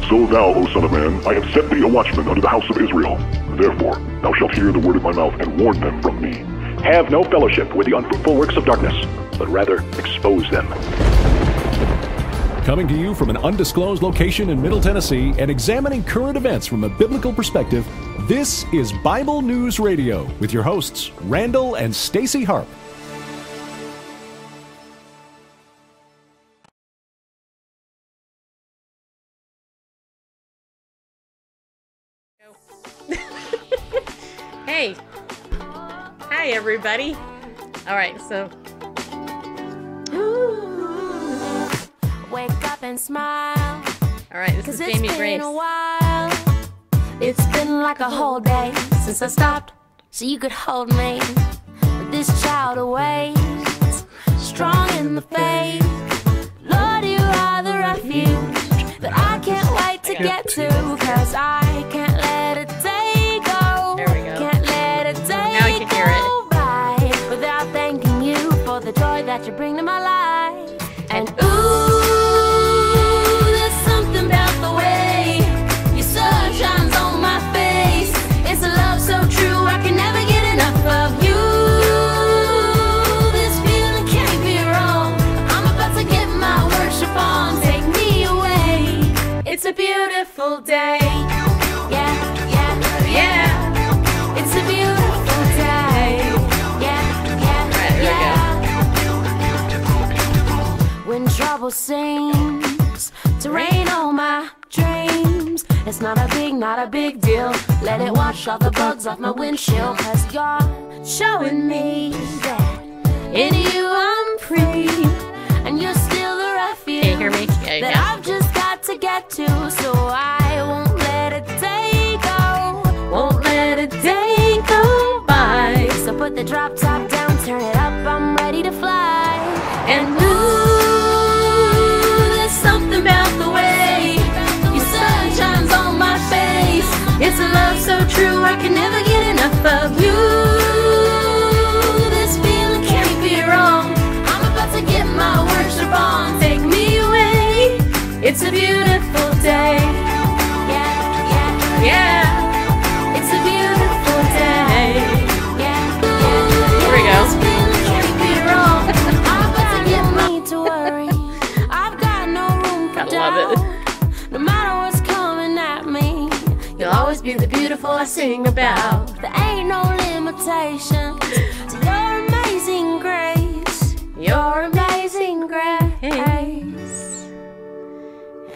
So thou, O son of man, I have set thee a watchman unto the house of Israel. Therefore, thou shalt hear the word of my mouth, and warn them from me. Have no fellowship with the unfruitful works of darkness, but rather expose them. Coming to you from an undisclosed location in Middle Tennessee and examining current events from a biblical perspective, this is Bible News Radio with your hosts, Randall and Stacy Harp. Hey. Hi, everybody. All right, so. Wake up and smile. All right, this is Jamie Grace. It's been like a whole day since I stopped so you could hold me. But this child awaits, strong in the faith. Lord, you are the refuge that I can't wait to get to, cause I can't let a day go. There we go. Can't let a day Now you can hear it. go by without thanking you for the joy that you bring to my life. And ooh, there's something about the way your sun shines on my face. It's a love so true, I can never get enough of you. This feeling can't be wrong. I'm about to get my worship on. Take me away. It's a beautiful day. Yeah, yeah, yeah. It's a beautiful day. Yeah, yeah, yeah. When trouble seems to rain on my dreams, it's not a big deal. Let it wash all the bugs off my windshield, cause you're showing me that in you I'm free, and you're still the refuge Can you hear me? Yeah, that yeah. I've just got to get to. So I won't let a day go, won't let a day go by. So put the drop top down, turn it up, I'm ready to fly. And ooh, there's something about the way your sun shines on my face. It's a love so true, I can never get enough of you. This feeling can't be wrong. I'm about to get my worship on. Take me away. It's a beautiful day. Yeah, yeah, yeah. It's a beautiful day. Yeah, yeah. Here we go. This feeling can't be wrong. I'm about to get me to worry. I've got no room for Gotta love doubt. No matter what's coming at me, you'll always be the beautiful I sing about. There ain't no limitation to your amazing grace. Your amazing grace.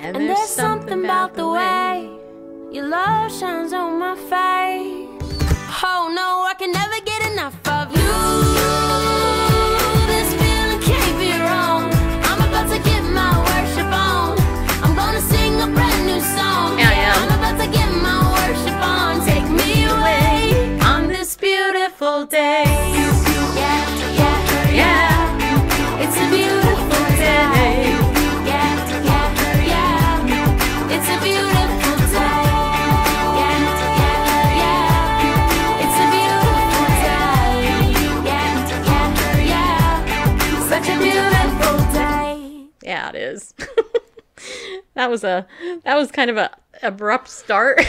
And there's something about the way your love shines on my face. Oh no, I can never get enough of you. This feeling can't be wrong. I'm about to get my worship on. I'm gonna sing a brand new song. Yeah. I'm about to get my worship on. Take me away on this beautiful day. Yeah, yeah, yeah. It's a beautiful day. Yeah, yeah, yeah. It's a beautiful day. Yeah, yeah, yeah. It's a beautiful day. Yeah, yeah, yeah. Such a beautiful day. Yeah, it is. That was kind of a abrupt start.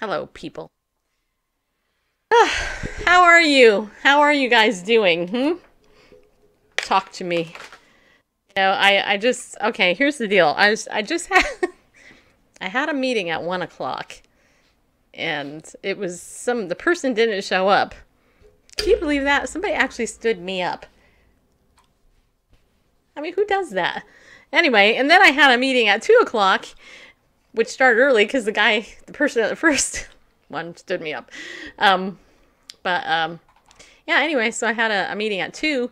Hello, people. How are you? How are you guys doing? Talk to me. You know, I just, okay, here's the deal. I just had, I had a meeting at 1 o'clock, and it was the person didn't show up. Can you believe that? Somebody actually stood me up. I mean, who does that? Anyway, and then I had a meeting at 2 o'clock, which started early because the person at the first one stood me up. Yeah, anyway, so I had a meeting at 2,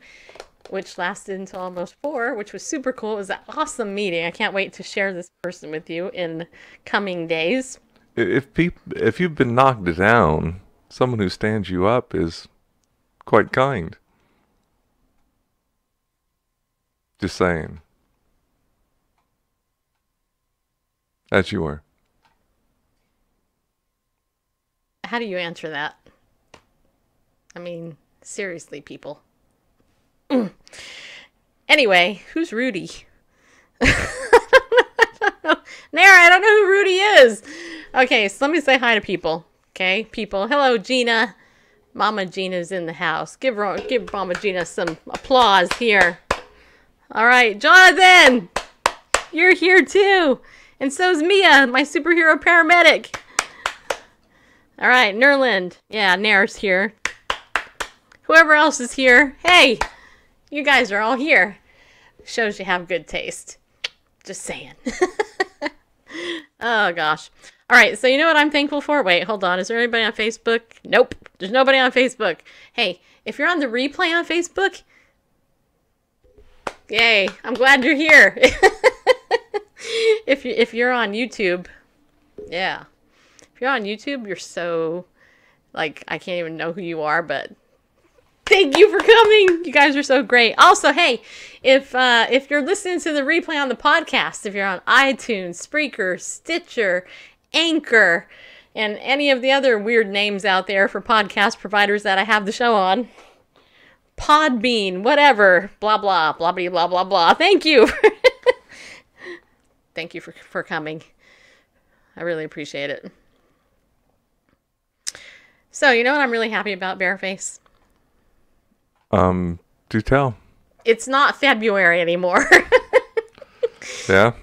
which lasted until almost 4, which was super cool. It was an awesome meeting. I can't wait to share this person with you in coming days. If you've been knocked down, someone who stands you up is quite kind. Just saying. As you are. How do you answer that? I mean, seriously, people. Anyway, who's Rudy? Nair, I don't know who Rudy is. Okay, so let me say hi to people. Okay, people. Hello, Gina. Mama Gina's in the house. Give Mama Gina some applause here. All right, Jonathan, you're here too. And so's Mia, my superhero paramedic. All right, Nerland. Yeah, Nair's here. Whoever else is here. Hey, you guys are all here. Shows you have good taste. Just saying. Oh, gosh. All right, so you know what I'm thankful for? Wait, hold on. Is there anybody on Facebook? Nope. There's nobody on Facebook. Hey, if you're on the replay on Facebook, yay, I'm glad you're here. If you're on YouTube, yeah. If you're on YouTube, you're so, like, I can't even know who you are, but thank you for coming. You guys are so great. Also, hey, if you're listening to the replay on the podcast, if you're on iTunes, Spreaker, Stitcher, Anchor, and any of the other weird names out there for podcast providers that I have the show on, Podbean, whatever, blah, blah, blah, blah, blah, blah, blah. Thank you. Thank you for coming. I really appreciate it. So, you know what I'm really happy about, Bareface? Do tell. It's not February anymore. Yeah?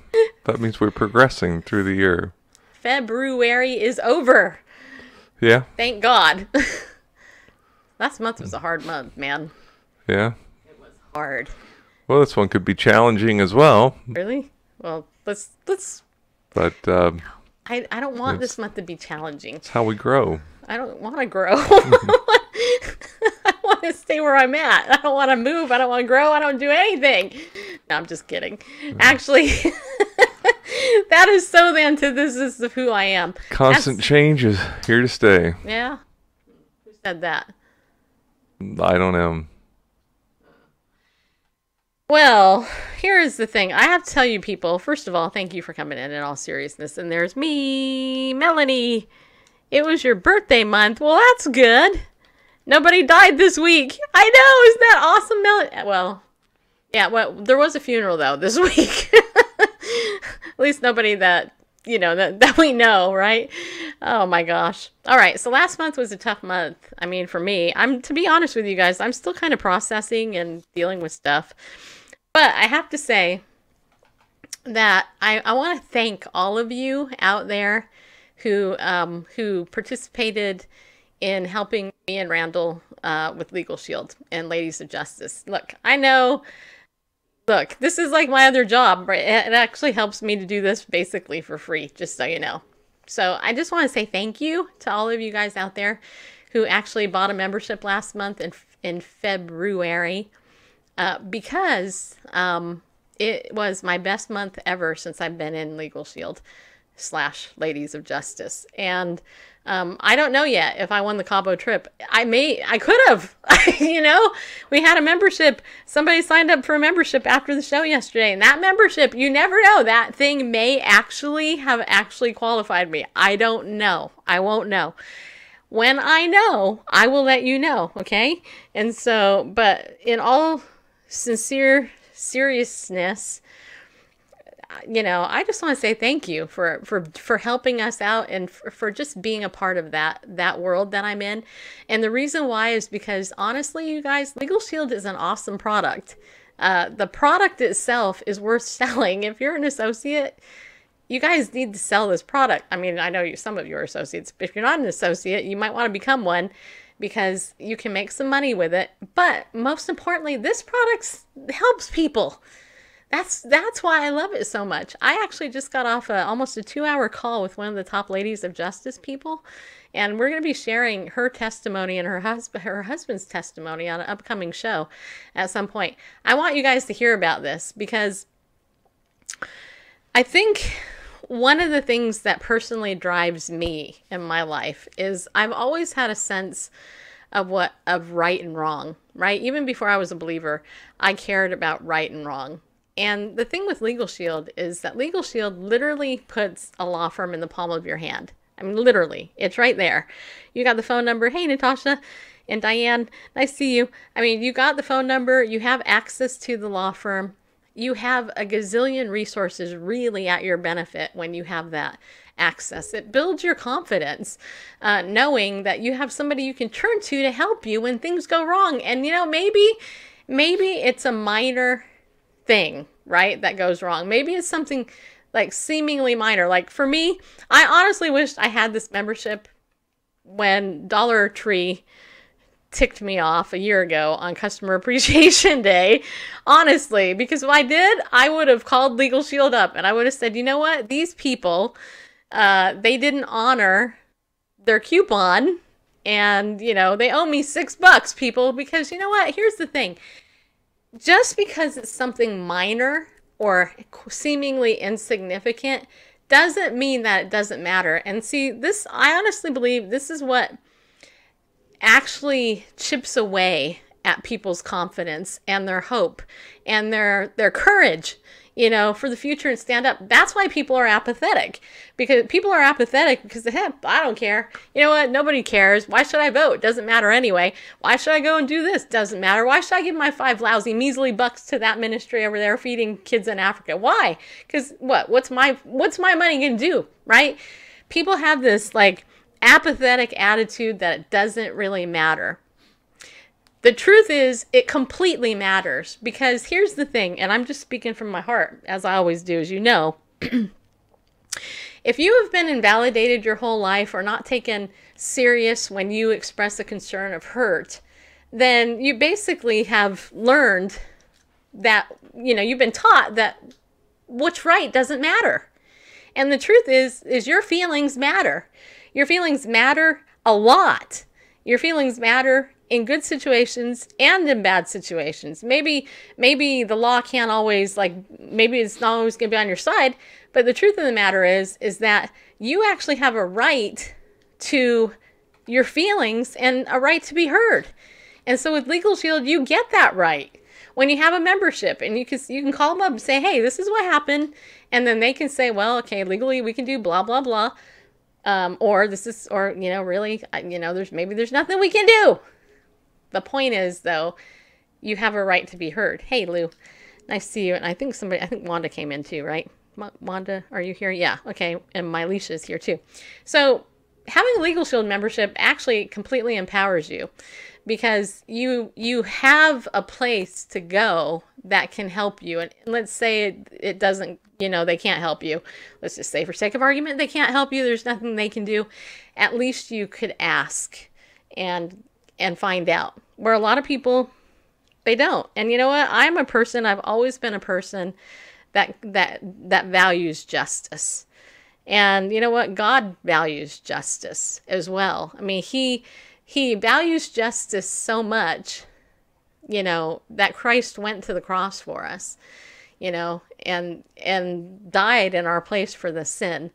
That means we're progressing through the year. February is over. Yeah? Thank God. Last month was a hard month, man. Yeah? Hard. Well, this one could be challenging as well. Really? Well, let's. But I don't want this month to be challenging. it's how we grow. I don't want to grow. I want to stay where I'm at. I don't want to move. I don't want to grow. I don't do anything. No, I'm just kidding. Actually, that is so the antithesis of who I am. Constant change is here to stay. Yeah? Who said that? I don't know. Well, here's the thing. I have to tell you people, first of all, thank you for coming in all seriousness. And there's me, Melanie. It was your birthday month. Well, that's good. Nobody died this week. I know. Isn't that awesome, Melanie? Well, yeah, well, there was a funeral, though, this week. At least nobody that, you know, that we know, right? Oh, my gosh. All right, so last month was a tough month. I mean, for me, to be honest with you guys, I'm still kind of processing and dealing with stuff. But I have to say that I want to thank all of you out there who participated in helping me and Randall with Legal Shield and Ladies of Justice. Look, I know, this is like my other job, right? It actually helps me to do this basically for free, just so you know. So I just want to say thank you to all of you guys out there who actually bought a membership last month in February. Because it was my best month ever since I've been in Legal Shield / Ladies of Justice. And I don't know yet if I won the Cabo trip. I could have. You know, we had a membership. Somebody signed up for a membership after the show yesterday. And that membership, you never know. That thing may actually have qualified me. I don't know. I won't know. When I know, I will let you know. Okay? And so, but in all sincere seriousness, you know, I just want to say thank you for helping us out and for just being a part of that world that I'm in. And the reason why is because honestly, you guys, Legal Shield is an awesome product. The product itself is worth selling. If you're an associate, you guys need to sell this product. I mean, I know some of you are associates, but if you're not an associate, you might want to become one, because you can make some money with it. But most importantly, this product helps people. That's why I love it so much. I actually just got off almost a 2-hour call with one of the top Ladies of Justice people, and we're going to be sharing her testimony and her husband's testimony on an upcoming show at some point. I want you guys to hear about this, because I think one of the things that personally drives me in my life is I've always had a sense of right and wrong, right? Even before I was a believer, I cared about right and wrong. And the thing with Legal Shield is that Legal Shield literally puts a law firm in the palm of your hand. I mean, literally, it's right there. You got the phone number. Hey, Natasha and Diane, nice to see you. I mean, you got the phone number. You have access to the law firm. you have a gazillion resources really at your benefit when you have that access. It builds your confidence, knowing that you have somebody you can turn to help you when things go wrong. And, you know, maybe it's a minor thing, right, that goes wrong. Maybe it's something like seemingly minor. Like for me, I honestly wished I had this membership when Dollar Tree ticked me off a year ago on Customer Appreciation Day, honestly, because if I did, I would have called Legal Shield up and I would have said, you know what, these people, they didn't honor their coupon, and, you know, they owe me $6, people, because you know what, here's the thing. Just because it's something minor or seemingly insignificant doesn't mean that it doesn't matter. And see, this, I honestly believe this is what actually chips away at people's confidence and their hope and their courage, you know, for the future and stand up. That's why people are apathetic, because people are apathetic because I don't care. You know what? Nobody cares. Why should I vote? Doesn't matter anyway. Why should I go and do this? Doesn't matter. Why should I give my 5 lousy measly bucks to that ministry over there feeding kids in Africa? Why? Because what's my money going to do? Right? People have this like apathetic attitude that it doesn't really matter. The truth is, it completely matters, because here's the thing, and I'm just speaking from my heart, as I always do, as you know. If you have been invalidated your whole life or not taken serious when you express a concern of hurt, then you basically have learned that, you know, you've been taught that what's right doesn't matter. And the truth is your feelings matter. Your feelings matter a lot. Your feelings matter in good situations and in bad situations. Maybe the law can't always, maybe it's not always going to be on your side, but the truth of the matter is that you actually have a right to your feelings and a right to be heard. And so with Legal Shield, you get that right when you have a membership, and you can call them up and say, hey, this is what happened. And then they can say, well, okay, legally we can do blah, blah, blah. Or really, there's nothing we can do. The point is, though, you have a right to be heard. Hey, Lou, nice to see you. And I think Wanda came in too, right? Wanda, are you here? Yeah, okay. And my Leisha is here too. So having a Legal Shield membership actually completely empowers you, because you have a place to go that can help you. And let's say it doesn't, they can't help you. Let's just say, for sake of argument, they can't help you. There's nothing they can do. At least you could ask and find out, where a lot of people, they don't. And you know what? I've always been a person that values justice. And you know what? God values justice as well. I mean, he values justice so much, that Christ went to the cross for us, and died in our place for the sin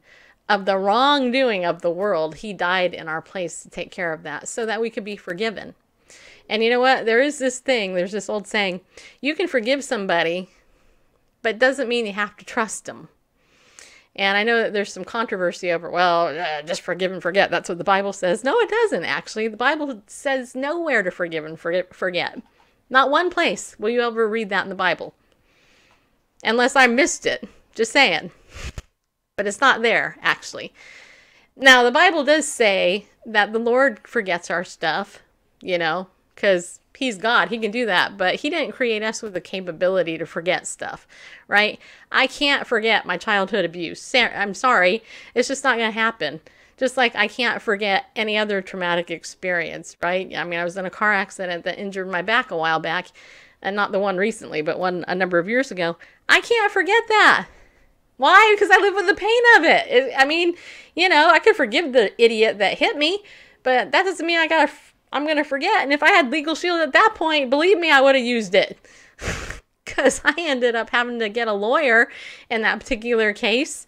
of the wrongdoing of the world. He died in our place to take care of that, so that we could be forgiven. And you know what? There's this old saying, you can forgive somebody, but it doesn't mean you have to trust them. And I know that there's some controversy over, just forgive and forget. That's what the Bible says. No, it doesn't, actually. The Bible says nowhere to forgive and forget. Not one place will you ever read that in the Bible. Unless I missed it. Just saying. But it's not there, actually. Now, the Bible does say that the Lord forgets our stuff, because He's God. He can do that. But He didn't create us with the capability to forget stuff, right? I can't forget my childhood abuse. I'm sorry. It's just not going to happen. Just like I can't forget any other traumatic experience, right? I mean, I was in a car accident that injured my back a while back, and not the one recently, but one a number of years ago. I can't forget that. Why? Because I live with the pain of it. I could forgive the idiot that hit me, but that doesn't mean I'm going to forget. And if I had Legal Shield at that point, believe me, I would have used it. Because I ended up having to get a lawyer in that particular case,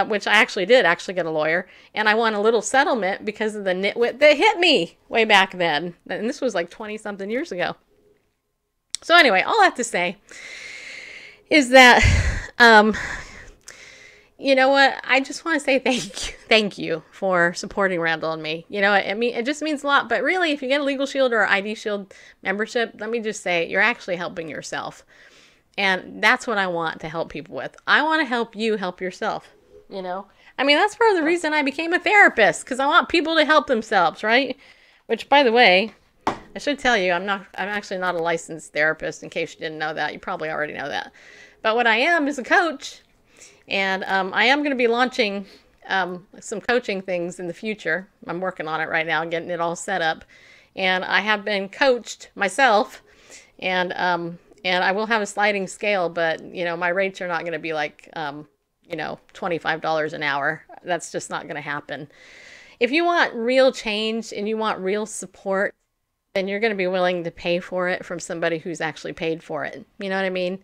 which I actually did get a lawyer. And I won a little settlement because of the nitwit that hit me way back then. And this was like 20-something years ago. So anyway, all I have to say is that, you know what? I just want to say thank you for supporting Randall and me. It just means a lot. But really, if you get a Legal Shield or ID Shield membership, let me just say, you're actually helping yourself. And that's what I want to help people with. I want to help you help yourself, you know? I mean, that's part of the reason I became a therapist, because I want people to help themselves, right? Which, by the way, I should tell you, I'm actually not a licensed therapist, in case you didn't know that. You probably already know that. But what I am is a coach, and I am going to be launching some coaching things in the future. I'm working on it right now, getting it all set up. And I have been coached myself, and I will have a sliding scale, but, you know, my rates are not going to be like, you know, $25 an hour. That's just not going to happen. If you want real change and you want real support, then you're going to be willing to pay for it from somebody who's actually paid for it. You know what I mean?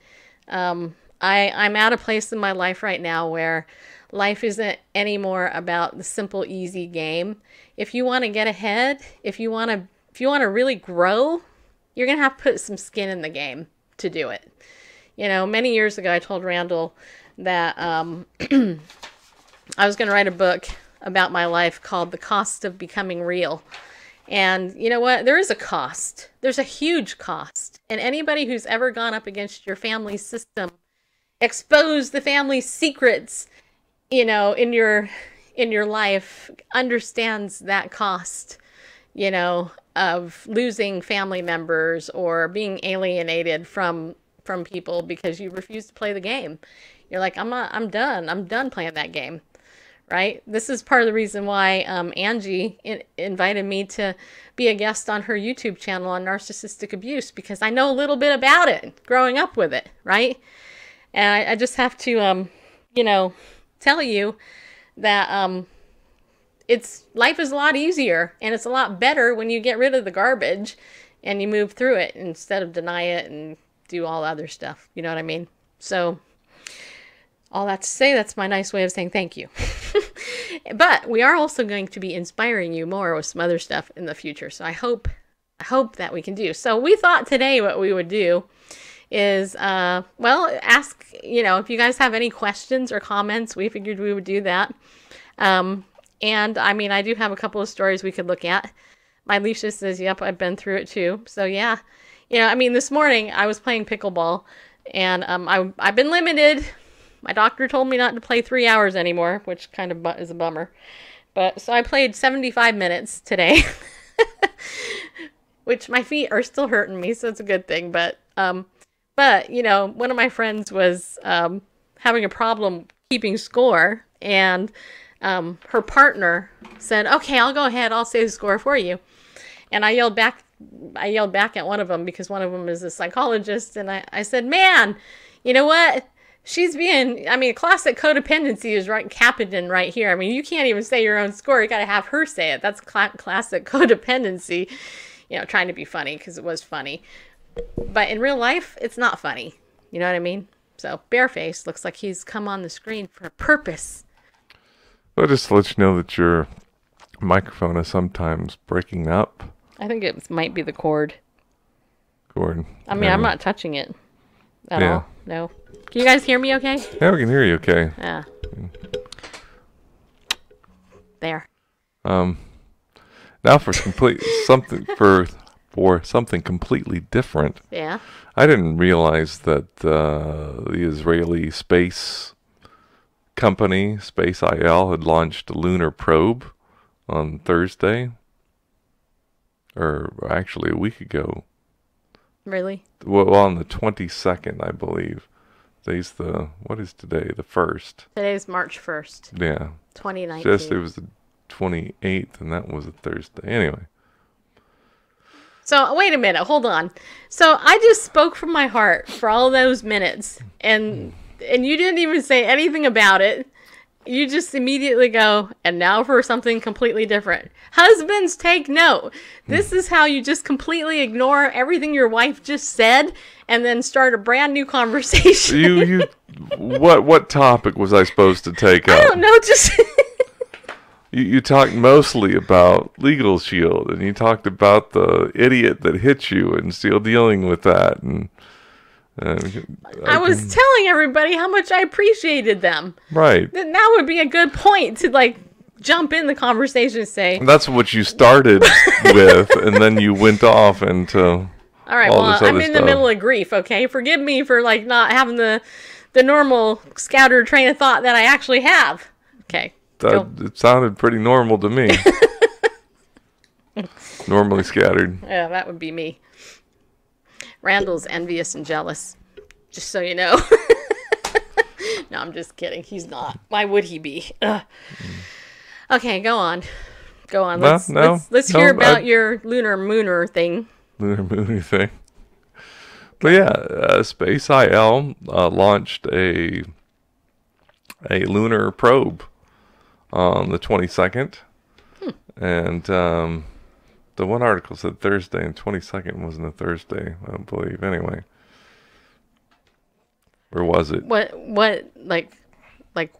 I'm at a place in my life right now where life isn't anymore about the simple, easy game. If you want to get ahead, if you want to really grow, you're going to have to put some skin in the game to do it. You know, many years ago, I told Randall that I was going to write a book about my life called The Cost of Becoming Real. And you know what? There is a cost. There's a huge cost. And anybody who's ever gone up against your family system, exposed the family secrets, you know, in your life, understands that cost, you know, of losing family members or being alienated from people because you refuse to play the game. You're like, I'm done playing that game, right? This is part of the reason why Angie invited me to be a guest on her YouTube channel on narcissistic abuse, because I know a little bit about it, growing up with it, right? And I just have to, you know, tell you that life is a lot easier, and it's a lot better when you get rid of the garbage and you move through it instead of deny it and do all other stuff. You know what I mean? So all that to say, that's my nice way of saying thank you. But we are also going to be inspiring you more with some other stuff in the future. So I hope that we can do. So we thought today what we would do is, well, ask, you know, if you guys have any questions or comments, we figured we would do that. And I mean, I do have a couple of stories we could look at. My Alicia says, yep, I've been through it too. So yeah, you know, I mean, this morning I was playing pickleball, and I've been limited. My doctor told me not to play 3 hours anymore, which kind of is a bummer. But so I played 75 minutes today, which my feet are still hurting me, so it's a good thing. But you know, one of my friends was having a problem keeping score, and her partner said, "Okay, I'll go ahead. I'll say the score for you." And I yelled back at one of them, because one of them is a psychologist, and I said, "Man, you know what? She's being, I mean, classic codependency is right happening right here. I mean, you can't even say your own score. You got to have her say it. That's classic codependency." You know, trying to be funny, because it was funny. But in real life, it's not funny. You know what I mean? So, Bareface looks like he's come on the screen for a purpose. Well, just to let you know that your microphone is sometimes breaking up. I think it might be the cord. Cord. I mean, I'm not touching it at all. No. Can you guys hear me okay? Yeah, we can hear you okay. Yeah. There. Now for something completely different. Yeah. I didn't realize that the Israeli space company, Space IL, had launched a lunar probe on Thursday. Or actually a week ago. Really? Well, on the 22nd, I believe. What is today? The 1st. Today's March 1st. Yeah. 2019. It was the 28th, and that was a Thursday. Anyway. So, wait a minute. Hold on. So, I just spoke from my heart for all those minutes, and you didn't even say anything about it. You just immediately go, and now for something completely different. Husbands, take note. This is how you just completely ignore everything your wife just said and then start a brand new conversation. What topic was I supposed to take up? I don't know, just... You talked mostly about Legal Shield, and you talked about the idiot that hit you and still dealing with that. And I was telling everybody how much I appreciated them. Right. That would be a good point to, like, jump in the conversation and say... That's what you started with, and then you went off into All right, all well, this I'm other in the stuff. middle of grief, okay? Forgive me for, like, not having the normal scattered train of thought that I actually have. Okay, go. It sounded pretty normal to me. Normally scattered. Yeah, that would be me. Randall's envious and jealous, just so you know. No, I'm just kidding. He's not. Why would he be? Ugh. Okay, go on. Go on. Let's hear about your lunar mooner thing. Lunar Mooner thing. But yeah, Space IL launched a lunar probe on the 22nd. And the one article said Thursday, and 22nd wasn't a Thursday, I don't believe. Anyway. Or was it? What, like Like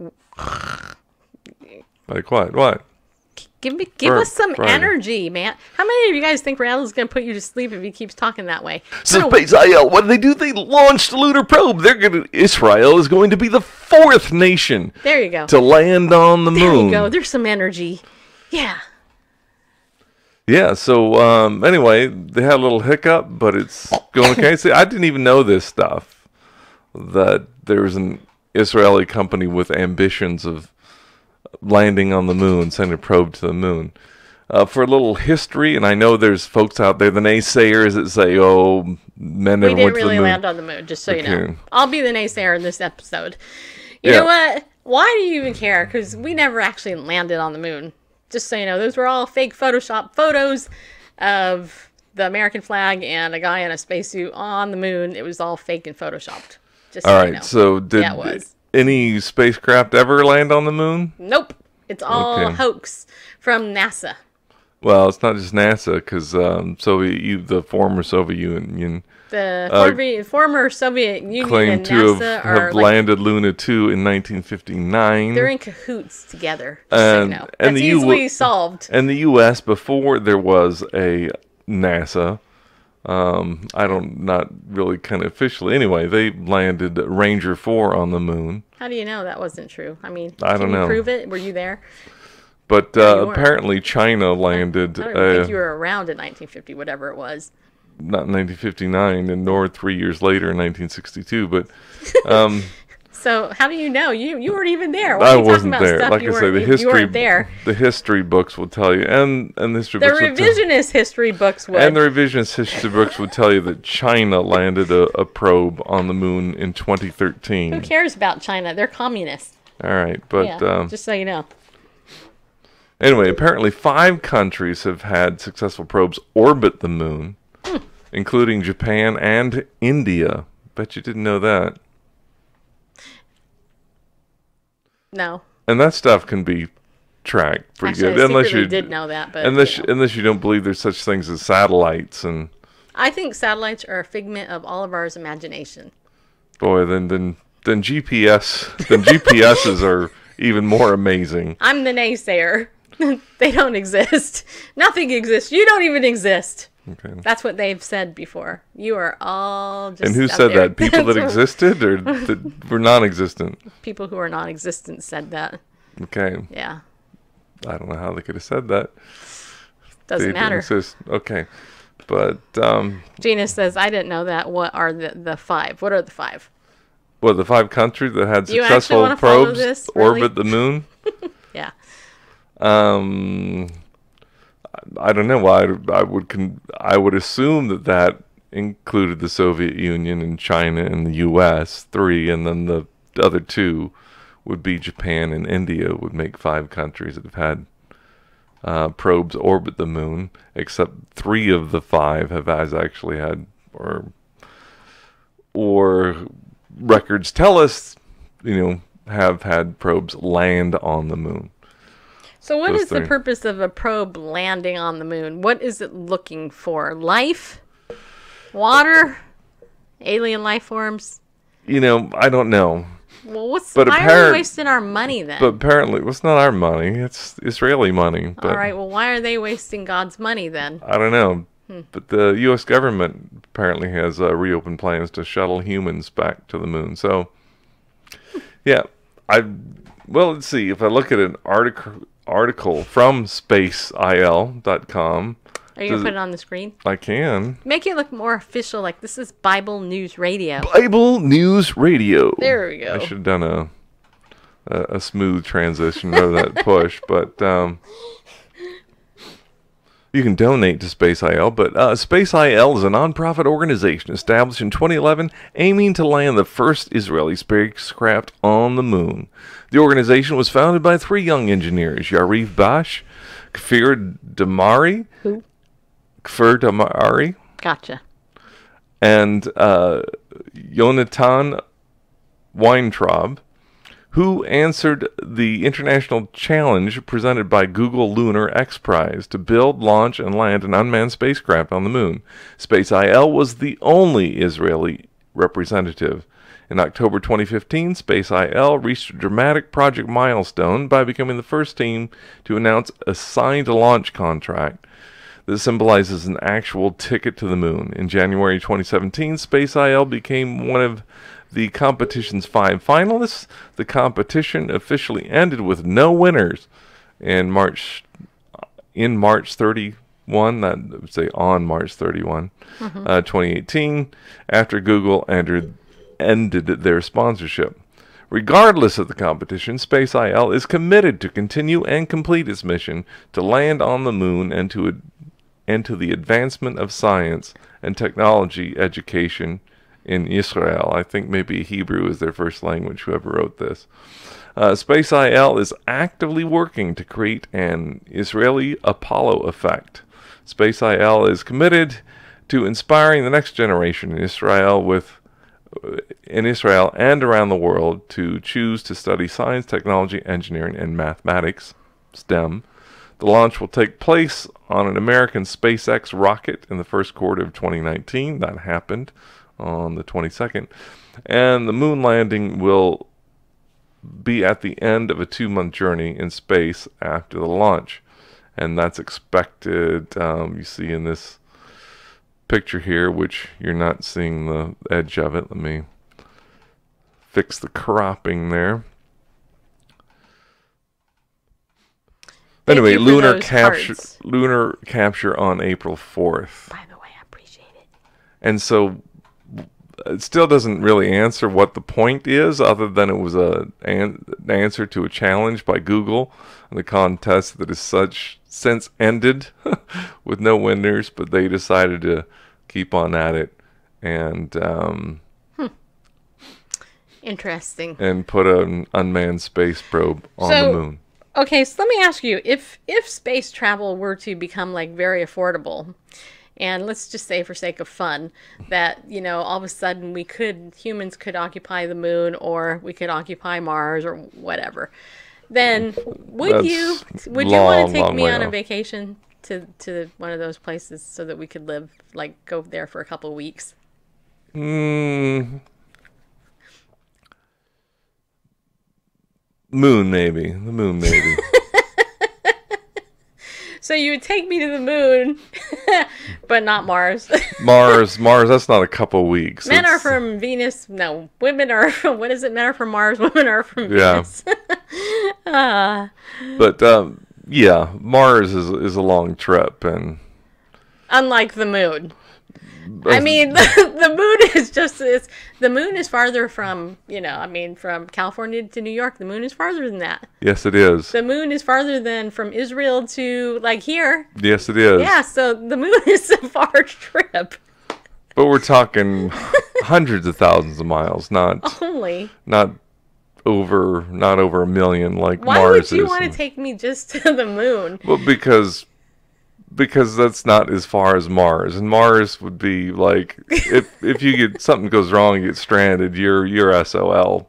what? What? give us some energy, man. How many of you guys think Randall's going to put you to sleep if he keeps talking that way? So Space IL, what did they do? They launched a lunar probe. Israel is going to be the 4th nation There you go. to land on the There moon. you go. There's some energy. Yeah. Yeah, so anyway, they had a little hiccup, but it's going okay. See, I didn't even know this stuff, that there was an Israeli company with ambitions of landing on the moon, sending a probe to the moon. For a little history, and I know there's folks out there, the naysayers that say, oh, men never We didn't went to the really moon. land on the moon, just so you know. Okay. I'll be the naysayer in this episode. You Yeah. know what? Why do you even care? Because we never actually landed on the moon. Just so you know, those were all fake Photoshop photos of the American flag and a guy in a spacesuit on the moon. It was all fake and Photoshopped. Just All so right, you know. so did Yeah, it was. any spacecraft ever land on the moon? Nope. It's all Okay. hoax from NASA. Well, it's not just NASA, because the former Soviet Union The former Soviet Union claimed and to NASA have are like, landed Luna 2 in 1959. they're in cahoots together. Just so you know. and That's the easily solved. And the U.S., before there was a NASA, not really kind of officially. Anyway, they landed Ranger 4 on the moon. How do you know that wasn't true? I mean, I don't can you know. prove it? Were you there? But you weren't. apparently China landed, I don't even think you were around in 1950, whatever it was. not in 1959, and nor 3 years later in 1962, but... So how do you know? You weren't even there. Why I are you talking wasn't about there. stuff Like you I say, weren't, you weren't there? the history books will tell you, and the history The books will tell, revisionist history books would. and the revisionist history books would tell you that China landed a probe on the moon in 2013. Who cares about China? They're communists. All right, but Yeah, just so you know. anyway, apparently 5 countries have had successful probes orbit the moon, including Japan and India. Bet you didn't know that. No. And that stuff can be tracked pretty Actually, good, I unless secretly you did know that, but unless you don't believe there's such things as satellites. And I think satellites are a figment of all of ours imagination. boy, then GPSs are even more amazing. I'm the naysayer. They don't exist. Nothing exists. You don't even exist. Okay. That's what they've said before. You are all just. And who out said there. that? People that That's what- existed or that were non-existent? People who are non-existent said that. Okay. Yeah, I don't know how they could have said that. doesn't They didn't matter. exist. Okay. But Gina says, "I didn't know that. What are the 5? What are the 5?" the 5 countries that had Do you actually successful wanna follow probes this, really? orbit the moon? Yeah. I don't know. I would assume that included the Soviet Union and China and the U.S. 3, and then the other 2 would be Japan and India. Would make 5 countries that have had probes orbit the moon. Except 3 of the 5 have actually had, or records tell us, have had probes land on the moon. So what Those is the 3. purpose of a probe landing on the moon? What is it looking for? Life? Water? Alien life forms? I don't know. Well, But why are we wasting our money then? But apparently, it's not our money. It's Israeli money. But All right, well, why are they wasting God's money then? I don't know. But the U.S. government apparently has reopened plans to shuttle humans back to the moon. So, yeah. Let's see. If I look at an article from spaceil.com, Are you going to put it on the screen? I can. Make it look more official, like this is Bible News Radio. Bible News Radio. There we go. I should have done a smooth transition rather than that push, but you can donate to Space IL, but Space IL is a non-profit organization established in 2011 aiming to land the first Israeli spacecraft on the moon. The organization was founded by 3 young engineers, Yariv Bash, Kfir Damari. Who? Kfir Damari. Gotcha. And Yonatan Weintraub, who answered the international challenge presented by Google Lunar X Prize to build, launch, and land an unmanned spacecraft on the moon. Space IL was the only Israeli representative. In October 2015, Space IL reached a dramatic project milestone by becoming the first team to announce a signed launch contract. This symbolizes an actual ticket to the moon. In January 2017, Space IL became one of the competition's 5 finalists. The competition officially ended with no winners in March 31, that would say on March 31, 2018, after Google ended their sponsorship. Regardless of the competition, Space IL is committed to continue and complete its mission to land on the moon and to the advancement of science and technology education in Israel. I think maybe Hebrew is their first language, whoever wrote this. Space IL is actively working to create an Israeli Apollo effect. Space IL is committed to inspiring the next generation in Israel and around the world to choose to study science, technology, engineering, and mathematics, STEM. The launch will take place on an American SpaceX rocket in the first quarter of 2019. That happened on the 22nd. And the moon landing will be at the end of a 2-month journey in space after the launch. And that's expected, you see in this picture here, which you're not seeing the edge of it. Let me fix the cropping there. Anyway, lunar capture on April 4th. By the way, I appreciate it. And so it still doesn't really answer what the point is, other than it was an answer to a challenge by Google, the contest that has since ended with no winners, but they decided to keep on at it and interesting. And put an unmanned space probe on the moon. Okay, so let me ask you, if space travel were to become like very affordable, and let's just say for sake of fun that, you know, all of a sudden humans could occupy the moon, or we could occupy Mars or whatever, then would you want to take me on a vacation to one of those places so that we could go there for a couple of weeks? Moon, maybe. The moon, maybe. So you would take me to the moon, but not Mars. Mars, that's not a couple weeks. Men are from Venus. No, women are from, what is it? Men are from Mars, women are from Venus. But, yeah, Mars is a long trip. And unlike the moon. I mean, the moon is the moon is farther from, from California to New York. The moon is farther than that. Yes, it is. The moon is farther than from Israel to, here. Yes, it is. Yeah, so the moon is a far trip. But we're talking hundreds of thousands of miles, not over a million like Why Mars is. Why would you want to take me just to the moon? Well, because that's not as far as Mars, and Mars would be like if you get something goes wrong, you get stranded, you're SOL.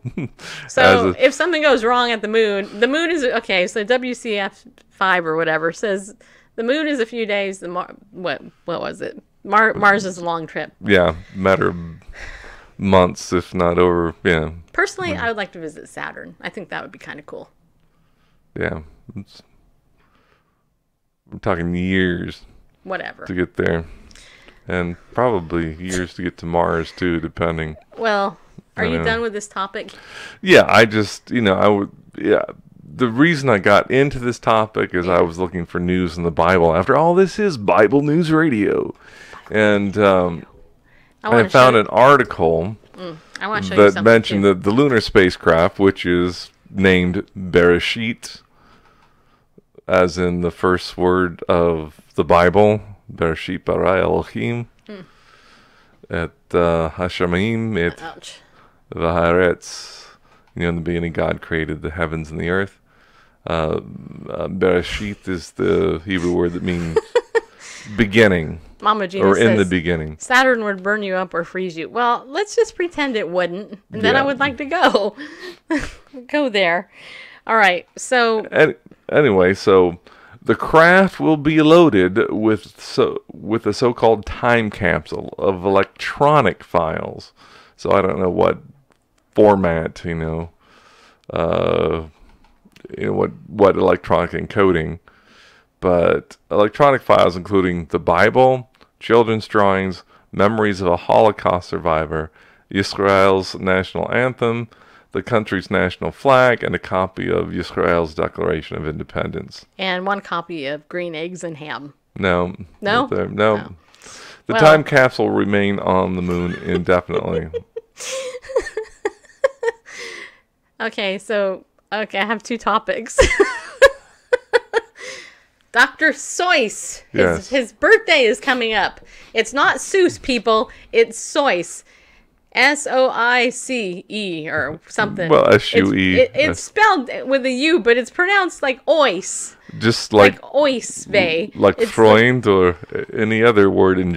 So if something goes wrong at the moon is okay. So WCF5 or whatever says the moon is a few days. What was it? Mars is a long trip. Yeah, matter of months, if not over. Yeah. Personally, I would like to visit Saturn. I think that would be kind of cool. Yeah. I'm talking years. Whatever. To get there. And probably years to get to Mars, too, depending. Well, are you done with this topic? Yeah, I just, the reason I got into this topic is I was looking for news in the Bible. After all, this is Bible News Radio. And I found an article I want to show you that something mentioned too. the lunar spacecraft, which is named Bereshit, as in the first word of the Bible, Bereshit bara Elohim, et Hashemayim, et Ouch. V'haaretz. In the beginning, God created the heavens and the earth. Bereshit is the Hebrew word that means beginning, Mama Gina or in the says beginning. Saturn would burn you up or freeze you. Well, let's just pretend it wouldn't, and then I Yeah. would like to go. Go there. All right, so Anyway, so the craft will be loaded with a so-called time capsule of electronic files. So I don't know what format, what electronic encoding, but electronic files including the Bible, children's drawings, memories of a Holocaust survivor, Israel's national anthem, the country's national flag, and a copy of Israel's Declaration of Independence. and one copy of Green Eggs and Ham. No. No? not there. No. Oh. The Well- time capsule will remain on the moon indefinitely. Okay, I have two topics. Dr. Seuss, Yes. his birthday is coming up. It's not Seuss, people. It's Seuss. Soice or something. Well, S-U-E. It's spelled with a U, but it's pronounced like ois, Just like oisve. It's Freund or any other word in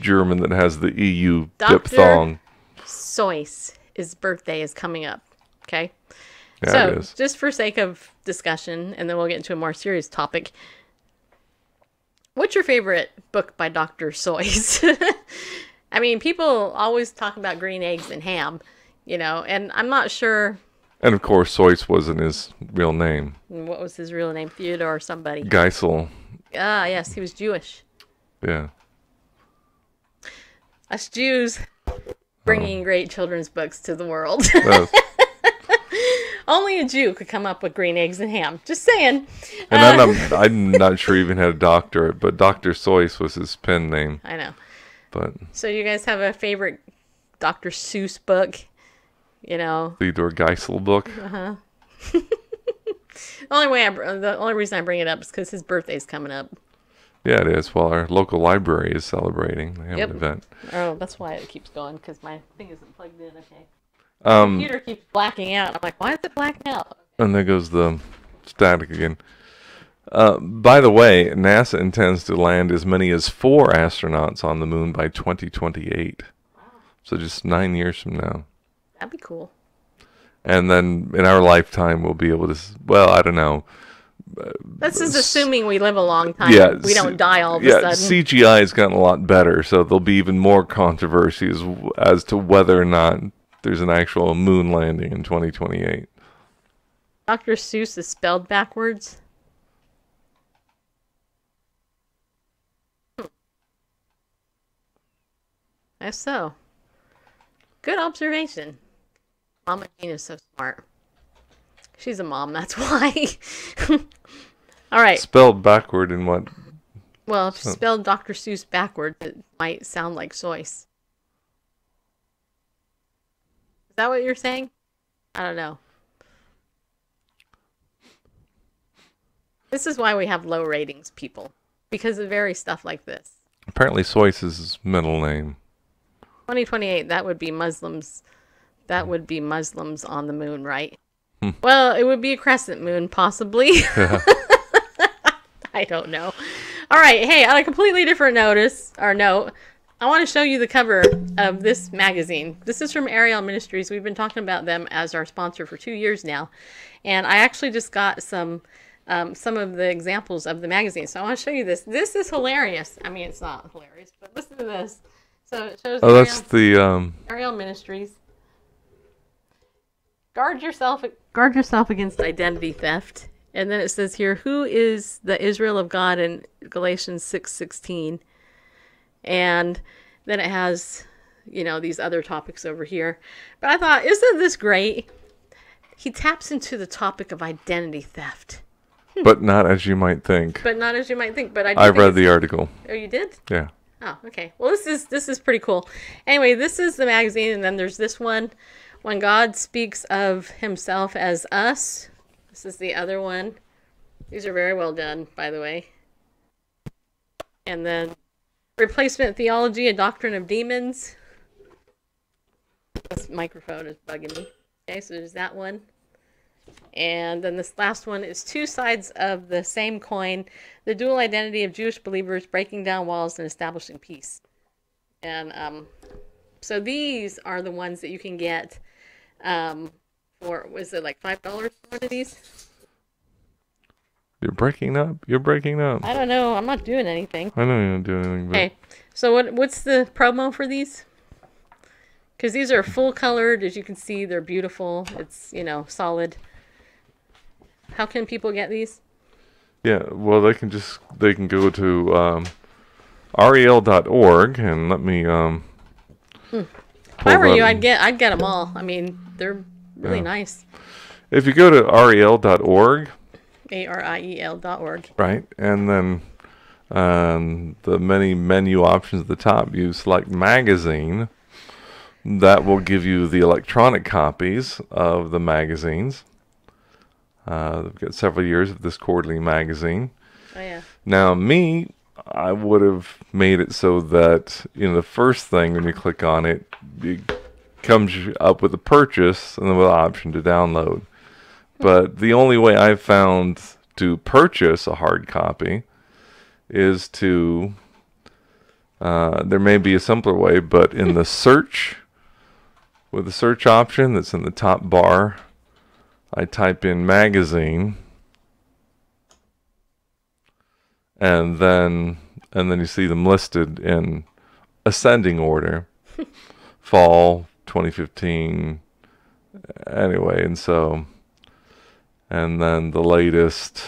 German that has the EU Dr. diphthong. Seuss. His birthday is coming up. Okay. Yeah, So, it is. just for sake of discussion, and then we'll get into a more serious topic. What's your favorite book by Dr. Seuss? I mean, people always talk about Green Eggs and Ham, and I'm not sure And of course, Seuss wasn't his real name. what was his real name, Theodore or somebody. Geisel. Ah, yes, he was Jewish. Yeah. Us Jews bringing great children's books to the world. That's- Only a Jew could come up with Green Eggs and Ham. Just saying. and I'm not sure he even had a doctorate, but Dr. Seuss was his pen name. I know. But So you guys have a favorite Dr. Seuss book? Theodore Geisel book. The only reason I bring it up is because his birthday's coming up. Yeah, it is. Well, our local library is celebrating. They have Yep. an event. Oh, that's why it keeps going, because my thing isn't plugged in. Okay. Computer keeps blacking out. I'm like, why is it blacking out? And there goes the static again. By the way, NASA intends to land as many as 4 astronauts on the moon by 2028. So just 9 years from now. That'd be cool. And then in our lifetime, we'll be able to, well, I don't know. That's just assuming we live a long time. Yeah, We don't die all of a yeah, sudden. CGI has gotten a lot better, so there'll be even more controversies as to whether or not there's an actual moon landing in 2028. Dr. Seuss is spelled backwards. Guess so. Good observation. Mama Gina's so smart. She's a mom, that's why. All right. Spelled backward in what? Well, if you spelled Dr. Seuss backwards, it might sound like Seuss. Is that what you're saying? I don't know. This is why we have low ratings, people. Because of very stuff like this. Apparently Seuss is his middle name. 2028, that would be Muslims. That would be Muslims on the moon, right? Well, it would be a crescent moon, possibly. I don't know. All right, hey, on a completely different note, I want to show you the cover of this magazine. This is from Ariel Ministries. We've been talking about them as our sponsor for 2 years now, and I actually just got some of the examples of the magazine. So I want to show you this. This is hilarious. I mean, it's not hilarious, but listen to this. So it shows Oh, that's the Ariel Ministries. Guard yourself against identity theft. And then it says here, who is the Israel of God in Galatians 6:16? And then it has, these other topics over here. But I thought, isn't this great? he taps into the topic of identity theft. But not as you might think. But not as you might think. But I read the article. Oh, you did? Yeah. Oh, okay. Well, this is pretty cool. Anyway, this is the magazine, and then there's this one, When God Speaks of Himself as Us. This is the other one. These are very well done, by the way. And then Replacement Theology, A Doctrine of Demons. This microphone is bugging me. Okay, so there's that one. And then this last one is Two Sides of the Same Coin, The Dual Identity of Jewish Believers, Breaking Down Walls and Establishing Peace. And so these are the ones that you can get for, was it like $5 for one of these? You're breaking up. You're breaking up. I don't know. I'm not doing anything. I know you're not doing anything. But... Okay. So what's the promo for these? Because these are full colored. As you can see, they're beautiful. It's, solid. How can people get these? Yeah, well, they can go to rel.org and let me If I were you, I'd get them all. I mean, they're really nice. If you go to rel.org, ARIEL.org. right, and then the many menu options at the top, you select magazine. That will give you the electronic copies of the magazines. They've got several years of this quarterly magazine. Oh, yeah. Now, I would have made it so that, the first thing when you click on it, it comes up with a purchase and then with an option to download. But the only way I've found to purchase a hard copy is to, there may be a simpler way, but in the search, with the search option that's in the top bar, I type in magazine, and then you see them listed in ascending order. Fall 2015, anyway, and then the latest,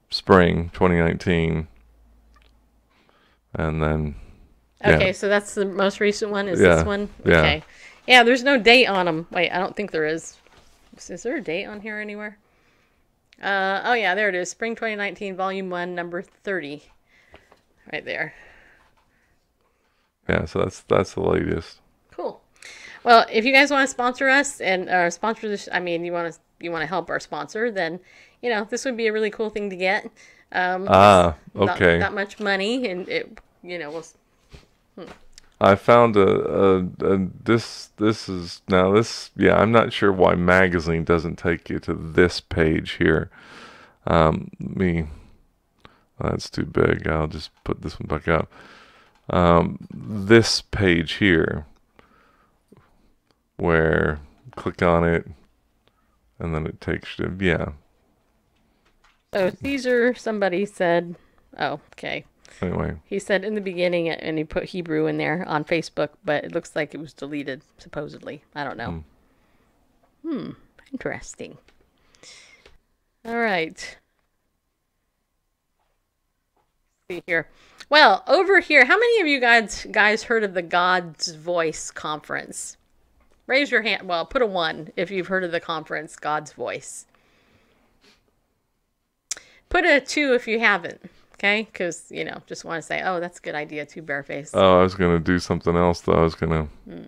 spring 2019, and then... Okay, so that's the most recent one, is Yeah, this one? yeah. Okay. Yeah, there's no date on them. Wait, I don't think there is. Is there a date on here anywhere? Oh yeah, there it is. Spring 2019, Volume 1, number 30. Right there. Yeah, so that's the latest. Cool. Well, if you guys want to sponsor us and sponsor this, I mean, you want to help our sponsor, then this would be a really cool thing to get. Okay. Not much money, and it, we'll. I found this is now this, I'm not sure why magazine doesn't take you to this page here. That's too big. I'll just put this one back up. This page here, where click on it, and then it takes you to, So Caesar, somebody said, oh, okay. Anyway. He said in the beginning, and he put Hebrew in there on Facebook, but it looks like it was deleted, supposedly. I don't know. Interesting. All right. Let's see here. Well, over here, how many of you guys heard of the God's Voice conference? Raise your hand. Well, put a 1 if you've heard of the conference, God's Voice. Put a 2 if you haven't. Okay, because, just want to say, oh, that's a good idea too, Bareface. Oh, I was going to do something else, though. I was going to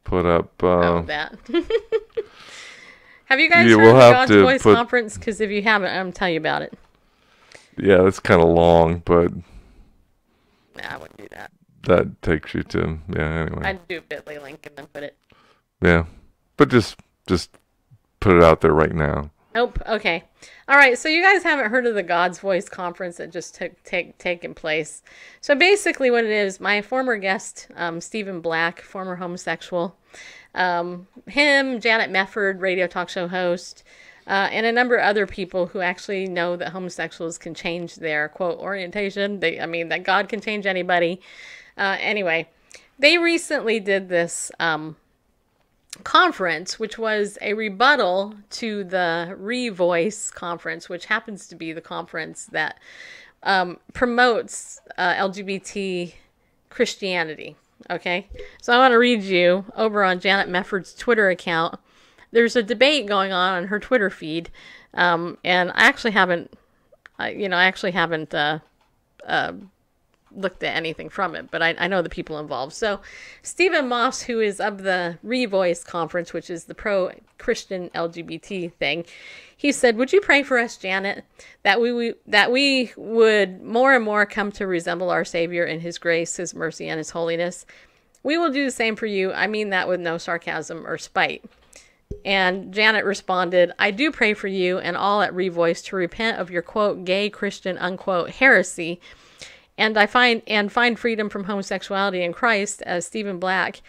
put up... that. Have you guys heard of the God's Voice conference? Because if you haven't, I'm going to tell you about it. Yeah, it's kind of long, but... Nah, I wouldn't do that. That takes you to... Yeah, anyway. I'd do a bit.ly link and then put it. Yeah, but just put it out there right now. Nope. Okay. All right. So you guys haven't heard of the God's Voice conference that just taken place. So basically what it is, my former guest, Stephen Black, former homosexual, him, Janet Mefford, radio talk show host, and a number of other people who actually know that homosexuals can change their, quote, orientation. That God can change anybody. Anyway, they recently did this conference, which was a rebuttal to the Revoice conference, which happens to be the conference that promotes LGBT Christianity. Okay, so I want to read you over on Janet Mefford's Twitter account there's a debate going on her Twitter feed, and I actually haven't, looked at anything from it, but I know the people involved. So Stephen Moss, who is of the Revoice Conference, which is the pro-Christian LGBT thing, he said, "Would you pray for us, Janet, that we would more and more come to resemble our Savior in his grace, his mercy, and his holiness? We will do the same for you. I mean that with no sarcasm or spite." And Janet responded, "I do pray for you and all at Revoice to repent of your, quote, gay Christian, unquote, heresy, and find freedom from homosexuality in Christ, as Stephen Black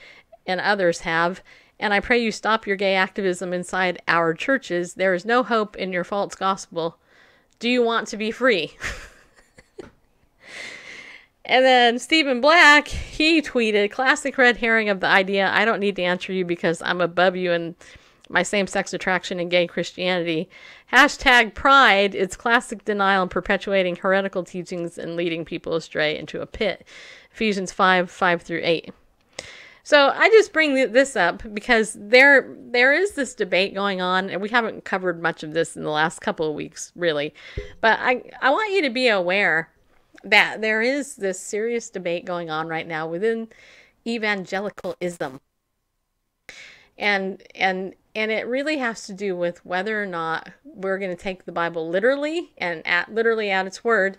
and others have. And I pray you stop your gay activism inside our churches. There is no hope in your false gospel. Do you want to be free?" And then Stephen Black, he tweeted, "Classic red herring of the idea. I don't need to answer you because I'm above you in my same-sex attraction and gay Christianity. Hashtag pride. It's classic denial and perpetuating heretical teachings and leading people astray into a pit." Ephesians 5:5-8. So I just bring this up because there is this debate going on, and we haven't covered much of this in the last couple of weeks, really. But I want you to be aware that there is this serious debate going on right now within evangelicalism. And it really has to do with whether or not we're going to take the Bible literally and literally at its word,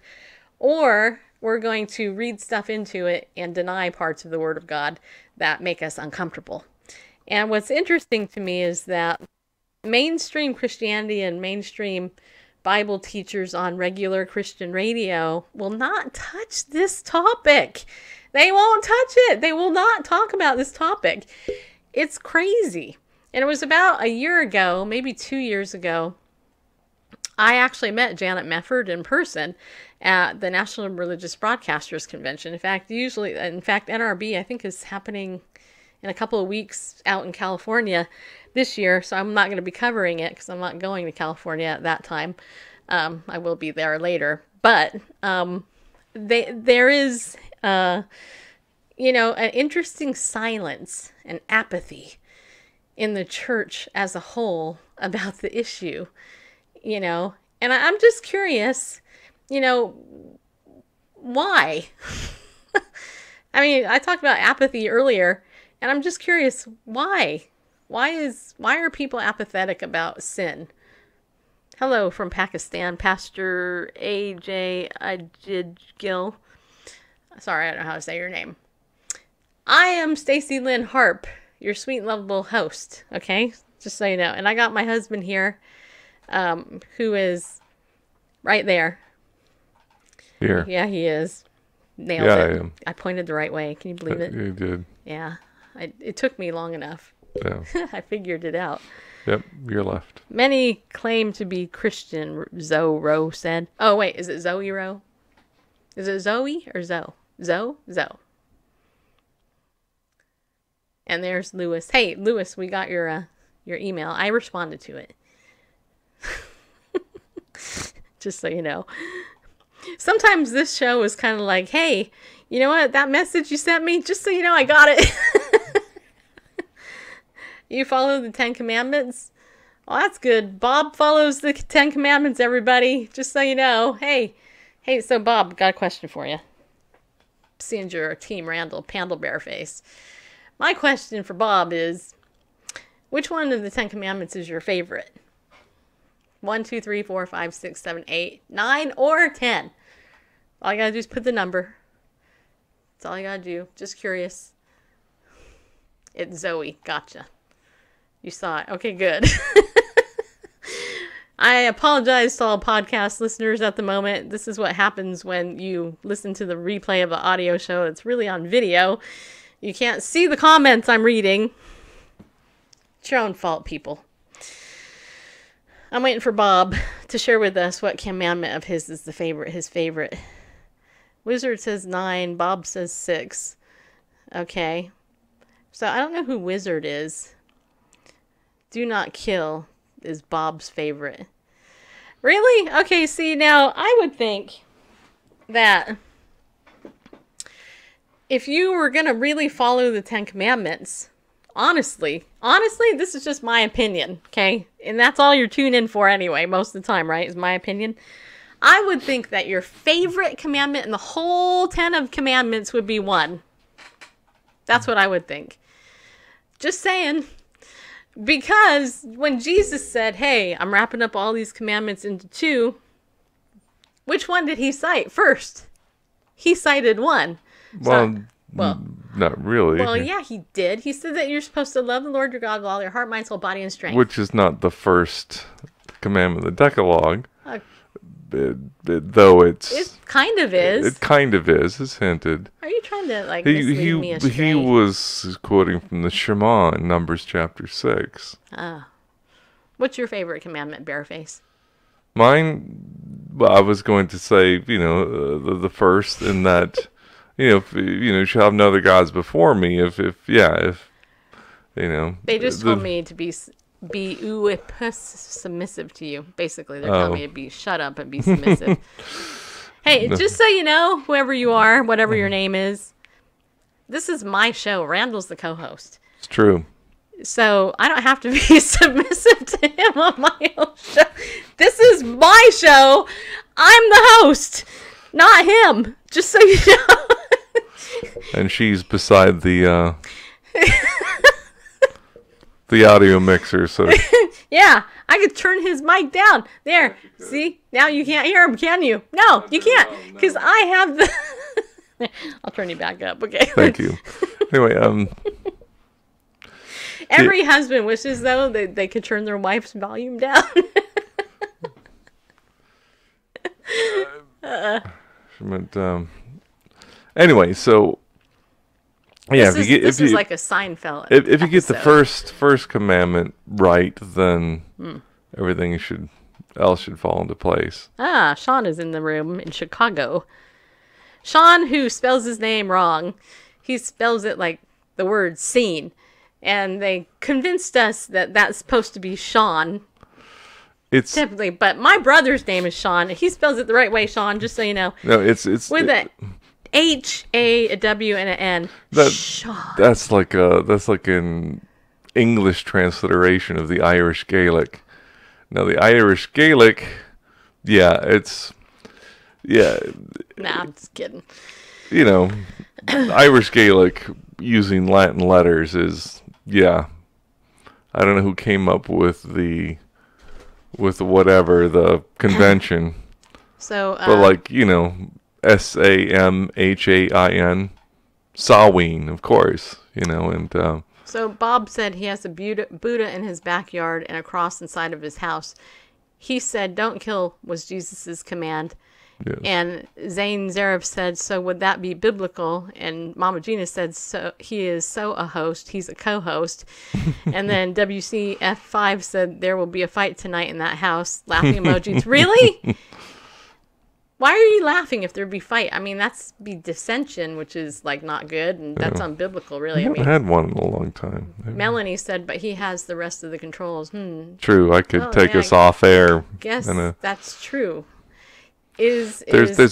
or we're going to read stuff into it and deny parts of the Word of God that make us uncomfortable. And what's interesting to me is that mainstream Christianity and mainstream Bible teachers on regular Christian radio will not touch this topic. They won't touch it. They will not talk about this topic. It's crazy. And it was about a year ago, maybe 2 years ago, I actually met Janet Mefford in person at the National Religious Broadcasters Convention. In fact, NRB, I think, is happening in a couple of weeks out in California this year, so I'm not going to be covering it because I'm not going to California at that time. I will be there later. But there is, an interesting silence and apathy in the church as a whole about the issue, and I'm just curious, why? I mean, I talked about apathy earlier, and I'm just curious, why? Why are people apathetic about sin? Hello from Pakistan, Pastor A.J. Ajidgil. Sorry, I don't know how to say your name. I am Stacy Lynn Harp, your sweet, lovable host, okay? Just so you know. And I got my husband here, who is right there. Here. Yeah, he is. Nailed Yeah, it. I am. I pointed the right way. Can you believe it? You did. Yeah. It took me long enough. Yeah. I figured it out. Yep, you're left. Many claim to be Christian, Zoe Rowe said. Oh, wait, is it Zoe Rowe? Is it Zoe or Zoe? Zoe? And there's Lewis. Hey, Lewis, we got your email. I responded to it. Just so you know. Sometimes this show is kind of like, hey, you know what? That message you sent me, just so you know, I got it. You follow the 10 Commandments? Well, that's good. Bob follows the 10 Commandments, everybody. Just so you know. Hey, so Bob, got a question for you. Seeing your Team Randall Pandlebear face. My question for Bob is, which one of the 10 Commandments is your favorite? 1, 2, 3, 4, 5, 6, 7, 8, 9, or 10? All you gotta do is put the number. That's all you gotta do. Just curious. It's Zoe. Gotcha. You saw it. Okay, good. I apologize to all podcast listeners at the moment. This is what happens when you listen to the replay of the audio show. It's really on video. You can't see the comments I'm reading. It's your own fault, people. I'm waiting for Bob to share with us what commandment of his is his favorite. Wizard says 9. Bob says 6. Okay. So I don't know who Wizard is. Do not kill is Bob's favorite. Really? Okay, see, now I would think that if you were going to really follow the 10 Commandments, honestly, this is just my opinion, okay? And that's all you're tuning in for anyway, most of the time, right? Is my opinion. I would think that your favorite commandment in the whole 10 of commandments would be 1. That's what I would think. Just saying. Because when Jesus said, hey, I'm wrapping up all these commandments into 2, which one did he cite first? He cited 1. Well, not really. Well, yeah, he did. He said that you're supposed to love the Lord your God with all your heart, mind, soul, body, and strength. Which is not the first commandment of the Decalogue. Though it kind of is. It kind of is. It's hinted. Are you trying to mislead me astray? He was quoting from the Shema in Numbers chapter 6. What's your favorite commandment, Bareface? Mine, well, I was going to say, the first in that, you shall have no other gods before me. If They just told me to be submissive to you. Basically, they're telling me to be shut up and be submissive. Hey, just so you know, whoever you are, whatever your name is, this is my show. Randall's the co-host. It's true. So I don't have to be submissive to him on my own show. This is my show. I'm the host, not him. Just so you know. And she's beside the the audio mixer, so yeah, I could turn his mic down. There, see? Now you can't hear him, can you? No, you can't, because I have the... I'll turn you back up, okay? Thank you. Anyway, every husband wishes, though, they could turn their wife's volume down. But, anyway, so... Yeah, this is like a Seinfeld. If you get the first commandment right, then everything else should fall into place. Sean is in the room in Chicago. Sean, who spells his name wrong, he spells it like the word "seen," and they convinced us that that's supposed to be Sean. It's typically, but my brother's name is Sean. He spells it the right way, Sean. Just so you know. No, it's with a H, a W, and an N. That's like an English transliteration of the Irish Gaelic. Now the Irish Gaelic, Nah, I'm just kidding. Irish Gaelic using Latin letters is I don't know who came up with the convention. So, but Samhain, Samhain, of course, and so Bob said he has a Buddha in his backyard and a cross inside of his house. He said, "Don't kill" was Jesus's command. Yes. And Zane Zaref said, "So would that be biblical?" And Mama Gina said, "So he is so a host. He's a co-host." And then WCF5 said, "There will be a fight tonight in that house." Laughing emojis. Really? Why are you laughing if there'd be fight? I mean, that's be dissension, which is not good, and that's unbiblical, really. I haven't had one in a long time. Melanie said, but he has the rest of the controls. True, I could take us off air. Guess that's true. There's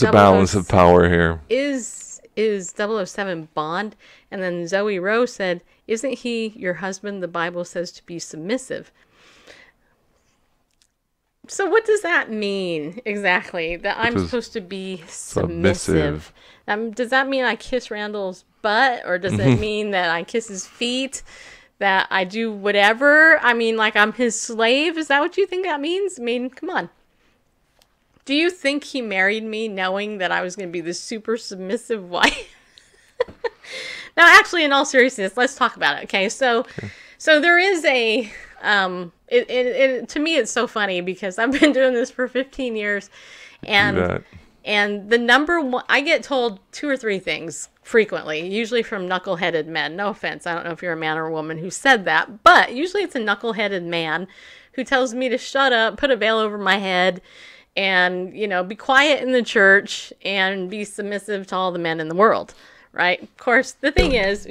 a balance of power here. Is 007 Bond? And then Zoe Rose said, "Isn't he your husband? The Bible says to be submissive." So what does that mean exactly? That I'm supposed to be submissive? Does that mean I kiss Randall's butt? Or does it mean that I kiss his feet? That I do whatever? I mean, I'm his slave? Is that what you think that means? I mean, come on. Do you think he married me knowing that I was going to be this super submissive wife? Now, actually, in all seriousness, let's talk about it, okay? So there is a... to me, it's so funny because I've been doing this for 15 years, and the number one, I get told 2 or 3 things frequently, usually from knuckleheaded men. No offense, I don't know if you're a man or a woman who said that, but usually it's a knuckleheaded man who tells me to shut up, put a veil over my head, and be quiet in the church and be submissive to all the men in the world, right? Of course, the thing is,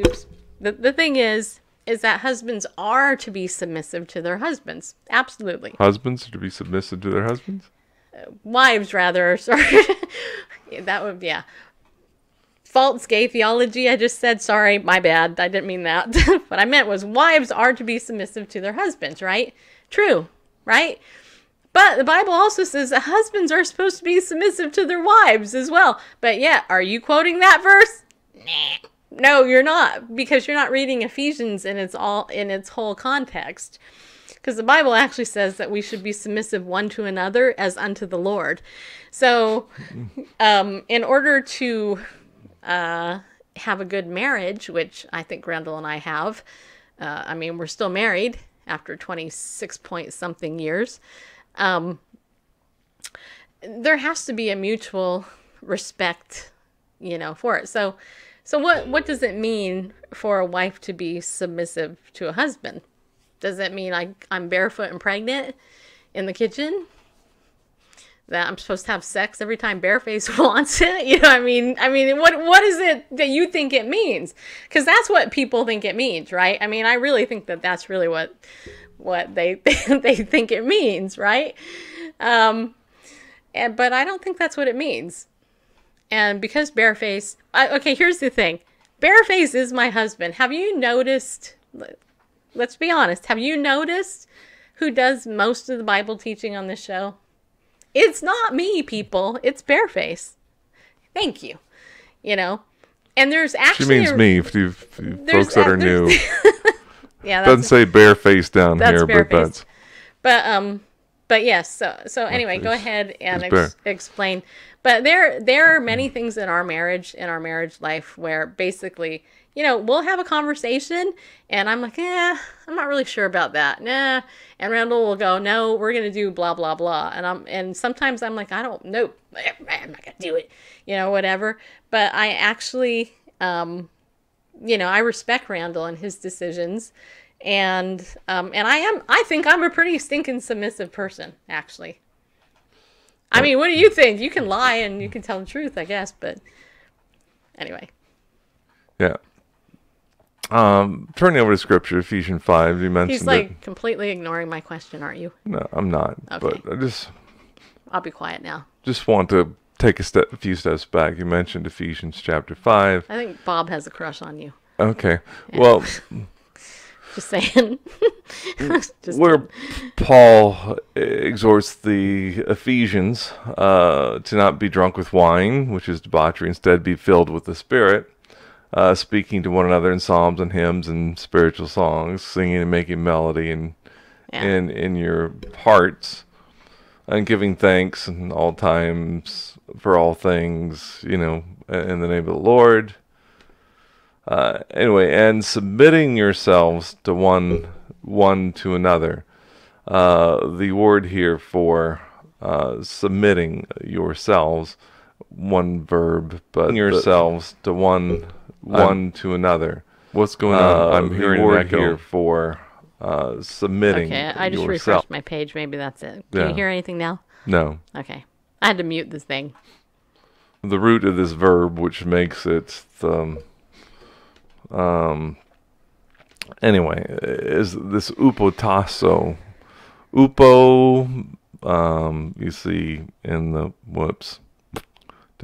the thing is that husbands are to be submissive to their husbands. Absolutely. Husbands are to be submissive to their husbands? Wives, rather. Sorry. That would, yeah. false gay theology I just said. Sorry, my bad. I didn't mean that. What I meant was wives are to be submissive to their husbands, right? True, right? But the Bible also says that husbands are supposed to be submissive to their wives as well. But yeah, are you quoting that verse? Nah. No, you're not, because you're not reading Ephesians in its whole context. Because the Bible actually says that we should be submissive one to another as unto the Lord. So, in order to have a good marriage, which I think Randall and I have, I mean, we're still married after 26-point-something years. There has to be a mutual respect, for it. So what does it mean for a wife to be submissive to a husband? Does it mean I'm barefoot and pregnant in the kitchen? That I'm supposed to have sex every time Bareface wants it? I mean, what is it that you think it means? Because that's what people think it means, right? I mean, I really think that that's really what they think it means, right? But I don't think that's what it means. And because Bareface... okay, here's the thing. Bareface is my husband. Have you noticed... Let's be honest. Have you noticed who does most of the Bible teaching on this show? It's not me, people. It's Bareface. Thank you. And there's actually... She means me, if you folks that are new. Yeah, doesn't say Bareface down here, but that's... But yes, so anyway, go ahead and explain. But there are many things in our marriage life, where basically, we'll have a conversation, and I'm like, I'm not really sure about that. Nah. And Randall will go, no, we're going to do blah, blah, blah. And sometimes I'm like, I don't know. I'm not going to do it, whatever. But I actually, I respect Randall and his decisions. And I think I'm a pretty stinking submissive person, actually. I mean, what do you think? You can lie and you can tell the truth, I guess, but anyway. Yeah. Turning over to scripture, Ephesians 5, you mentioned He's completely ignoring my question, aren't you? No, I'm not. Okay. But I'll be quiet now. Just want to take a few steps back. You mentioned Ephesians chapter 5. I think Bob has a crush on you. Okay. Yeah. Well... Just saying. Where Paul exhorts the Ephesians to not be drunk with wine, which is debauchery, instead be filled with the Spirit, speaking to one another in psalms and hymns and spiritual songs, singing and making melody in your hearts, and giving thanks in all times for all things, in the name of the Lord. Anyway, and submitting yourselves to one to another. The word here for submitting yourselves, one verb, but yourselves to one to another. What's going on? I'm hearing an echo here for submitting. Okay, I just refreshed my page. Maybe that's it. Can you hear anything now? No. Okay, I had to mute this thing. The root of this verb, which makes it anyway, is this upotasso. You see in the, don't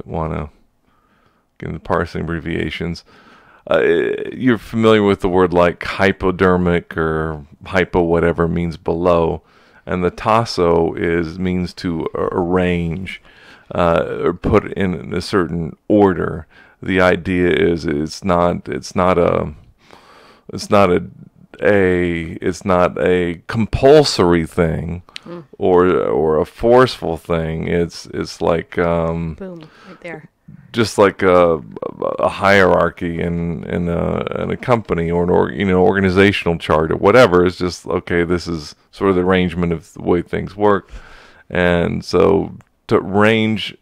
want to get into parsing abbreviations. You're familiar with the word like hypodermic or hypo whatever means below, and the tasso means to arrange or put in a certain order. The idea is it's not a compulsory thing or a forceful thing. It's like boom, right there. Just like a hierarchy in a company or an organizational chart or whatever. It's just okay. This is sort of the arrangement of the way things work, and so to range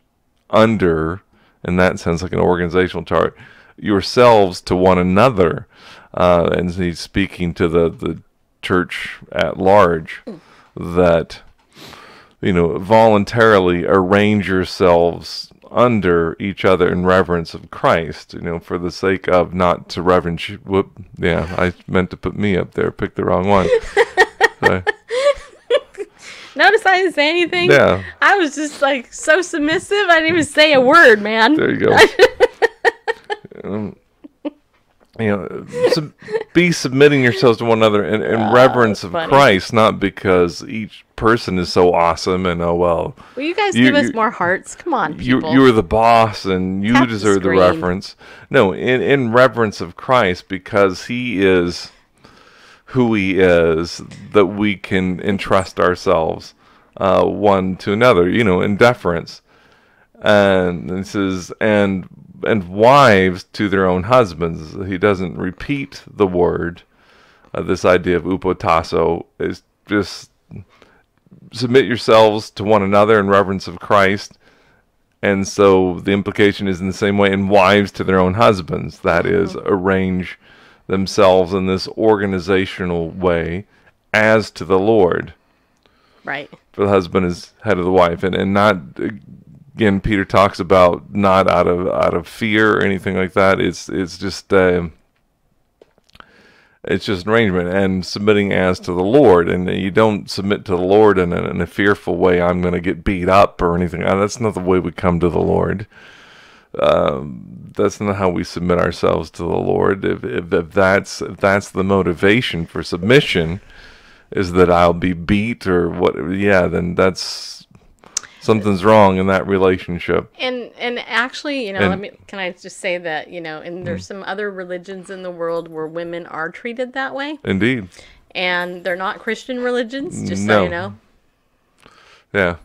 under, in that sense, like an organizational chart, yourselves to one another, and he's speaking to the church at large, that voluntarily arrange yourselves under each other in reverence of Christ, for the sake of not to reverence. I meant to put me up there, picked the wrong one. Notice I didn't say anything? Yeah. I was just so submissive, I didn't even say a word, man. There you go. be submitting yourselves to one another in reverence of funny. Christ, not because each person is so awesome and Will you guys give us more hearts? Come on, people. You're the boss and you Tap the deserve the screen. reference. No, in reverence of Christ, because he is who he is, that we can entrust ourselves one to another, in deference. And it says, and wives to their own husbands. He doesn't repeat the word. This idea of upotasso is just submit yourselves to one another in reverence of Christ. And so the implication is in the same way, and wives to their own husbands. That is, arrange themselves in this organizational way as to the Lord. Right. For the husband is head of the wife, and not, again, Peter talks about not out of fear or anything like that. It's just arrangement and submitting as to the Lord, and you don't submit to the Lord in a fearful way. I'm going to get beat up or anything. That's not the way we come to the Lord. That's not how we submit ourselves to the Lord. If that's the motivation for submission, is that I'll be beat or what? Yeah, then that's something's wrong in that relationship. And actually, can I just say that, and there's some other religions in the world where women are treated that way. Indeed. And they're not Christian religions, just No. so you know. Yeah.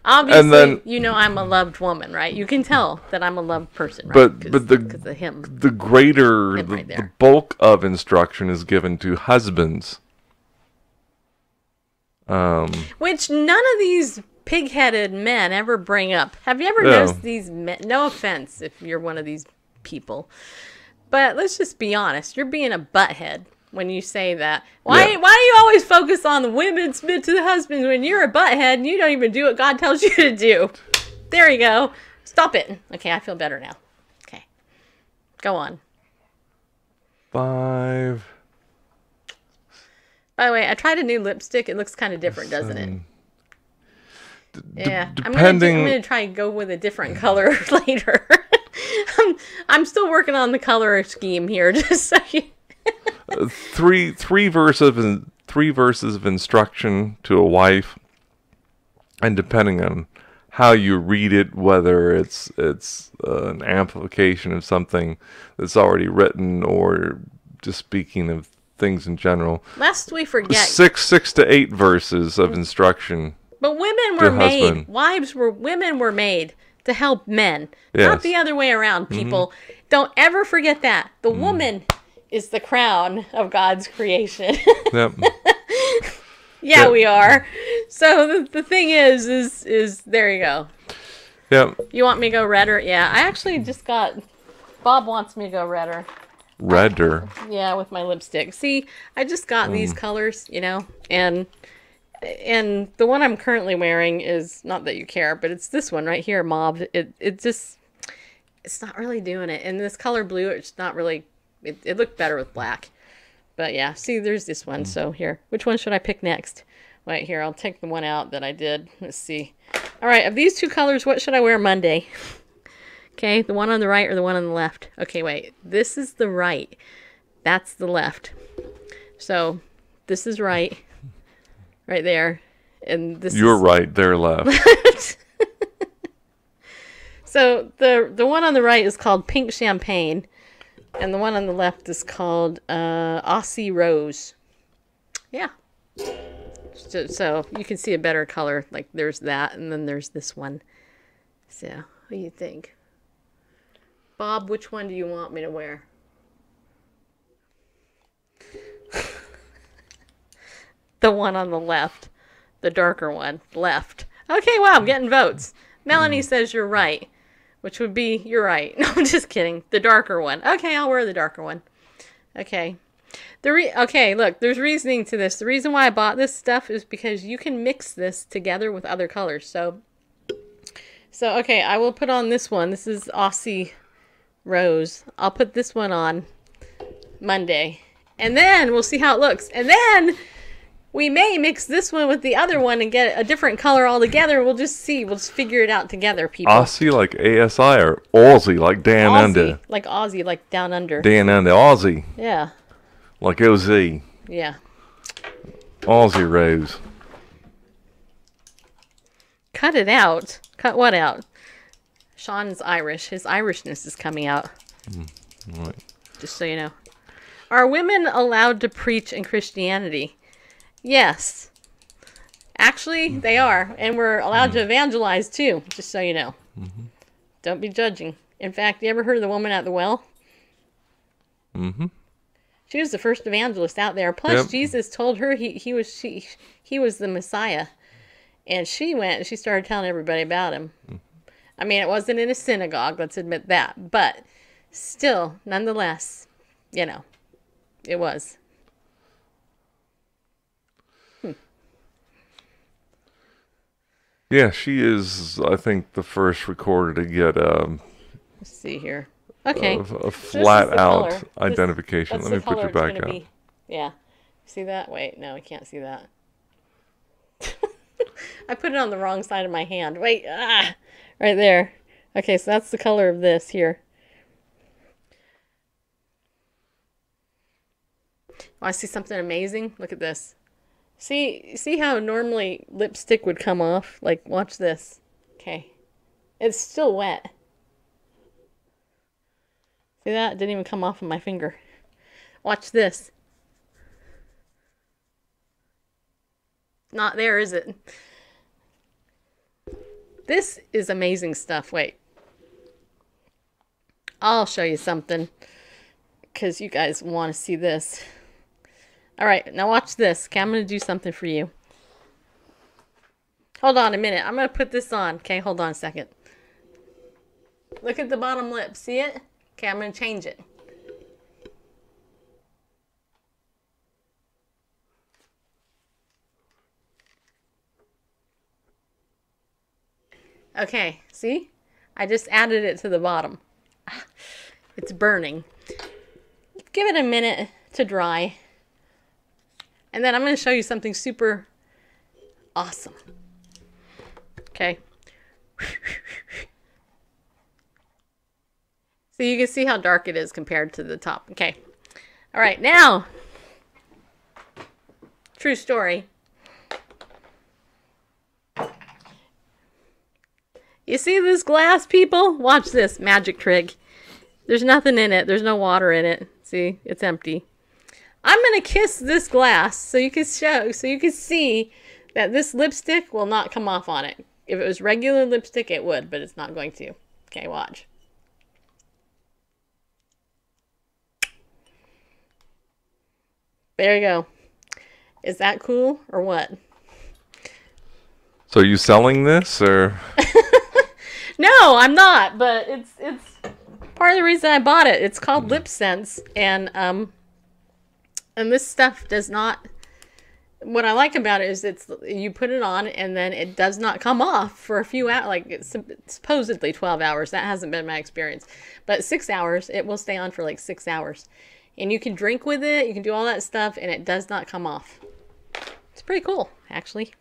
Obviously, And then, I'm a loved woman, right? You can tell that I'm a loved person, right? but because of him. the greater, Him right the there. bulk of instruction is given to husbands. Which none of these pig-headed men ever bring up. Have you ever No. noticed these men? No offense if you're one of these people, but let's just be honest. You're being a butthead when you say that. Why do you always focus on the women submit to the husbands when you're a butthead and you don't even do what God tells you to do? There you go. Stop it. Okay, I feel better now. Okay. Go on. 5. By the way, I tried a new lipstick. It looks kind of different, doesn't it? Yeah, I'm depending- gonna try and go with a different color later. I'm still working on the color scheme here, just so you. three verses of instruction to a wife, and depending on how you read it, whether it's an amplification of something that's already written or just speaking of things in general. Lest we forget. 6 to 8 verses of instruction. But women to were a made. husband. Women were made to help men, Yes. not the other way around. People, don't ever forget that the woman is the crown of God's creation. Yep. Yeah, Yeah. we are. So the thing is there you go. Yep. You want me to go redder? Yeah, I actually just got. Bob wants me to go redder. Redder. Yeah, with my lipstick. See, I just got these colors, and the one I'm currently wearing is not that you care, but it's this one right here, Mauve. It's not really doing it. And this color blue, it's not really. It looked better with black. But yeah, see, there's this one. So here, which one should I pick next? Wait, here, I'll take the one out that I did. Let's see. All right, of these two colors, what should I wear Monday? Okay, the one on the right or the one on the left? Okay, wait. This is the right. That's the left. So this is right. Right there. And this You're is... right. They're left. So the one on the right is called Pink Champagne. And the one on the left is called Aussie Rose. Yeah. So you can see a better color. Like there's that, and then there's this one. So what do you think? Bob, which one do you want me to wear? The one on the left. The darker one. Left. Okay, wow, I'm getting votes. Melanie says you're right. Which would be, you're right. No, I'm just kidding. The darker one. Okay, I'll wear the darker one. Okay. Okay, look, there's reasoning to this. The reason why I bought this stuff is because you can mix this together with other colors. So okay, I will put on this one. This is Aussie Rose. I'll put this one on Monday. And then we'll see how it looks. And then we may mix this one with the other one and get a different color altogether. We'll just see. We'll just figure it out together, people. Aussie like ASI or Aussie like Down Under? Like Aussie, like Down Under. Down Under. Aussie. Yeah. Like OZ. Yeah. Aussie Rose. Cut it out. Cut what out? Sean's Irish. His Irishness is coming out. Right. Just so you know. Are women allowed to preach in Christianity? Yes. Actually, they are. And we're allowed to evangelize too, just so you know. Don't be judging. In fact, you ever heard of the woman at the well? Mm-hmm. She was the first evangelist out there. Plus, Yep. Jesus told her he was the Messiah. And she went and she started telling everybody about him. I mean, it wasn't in a synagogue, let's admit that. But still, nonetheless, you know, it was. Yeah, she is, I think, the first recorder to get Let's see here. Okay. a So this is flat the out color. identification. That's Let me the put color you it's back gonna out. be. Yeah. See that? Wait, no, I can't see that. I put it on the wrong side of my hand. Wait, right there. Okay, so that's the color of this here. Want to see something amazing? Look at this. See how normally lipstick would come off? Like, watch this. Okay. It's still wet. See that? It didn't even come off of my finger. Watch this. Not there, is it? This is amazing stuff. Wait. I'll show you something. Because you guys want to see this. Alright, now watch this. Okay, I'm going to do something for you. Hold on a minute. I'm going to put this on. Okay, hold on a second. Look at the bottom lip. See it? Okay, I'm going to change it. Okay, see? I just added it to the bottom. It's burning. Give it a minute to dry. And then I'm going to show you something super awesome. Okay. So you can see how dark it is compared to the top. Okay. All right, now. True story. You see this glass, people? Watch this magic trick. There's nothing in it. There's no water in it. See? It's empty. I'm going to kiss this glass so you can see that this lipstick will not come off on it. If it was regular lipstick, it would, but it's not going to. Okay, watch. There you go. Is that cool or what? So are you selling this or? No, I'm not, but it's part of the reason I bought it. It's called Lip Sense, and this stuff does not. What I like about it is you put it on and then it does not come off for a few hours. Like it's supposedly 12 hours. That hasn't been my experience, but 6 hours. It will stay on for like 6 hours, and you can drink with it. You can do all that stuff, and it does not come off. It's pretty cool, actually.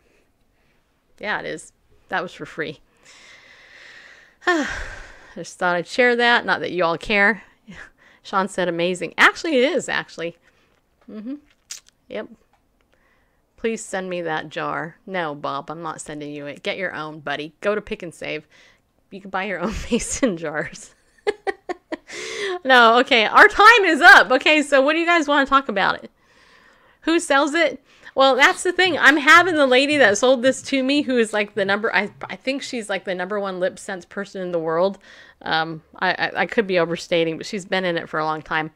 Yeah, it is. That was for free. I just thought I'd share that. Not that you all care. Sean said amazing. Actually, it is, actually. Yep. Please send me that jar. No, Bob, I'm not sending you it. Get your own, buddy. Go to Pick and Save. You can buy your own mason jars. No, okay. Our time is up. Okay, so what do you guys want to talk about it? Who sells it? Well, that's the thing. I'm having the lady that sold this to me, who is like I think she's like the #1 lip sense person in the world. I could be overstating, but she's been in it for a long time.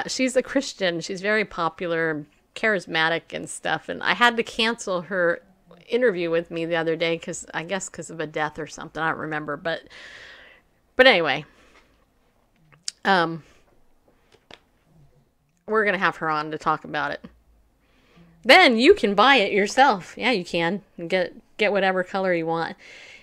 She's a Christian. She's very popular, charismatic and stuff. And I had to cancel her interview with me the other day because of a death or something. I don't remember, but anyway, we're gonna have her on to talk about it. Then you can buy it yourself. Yeah, you can. Get whatever color you want.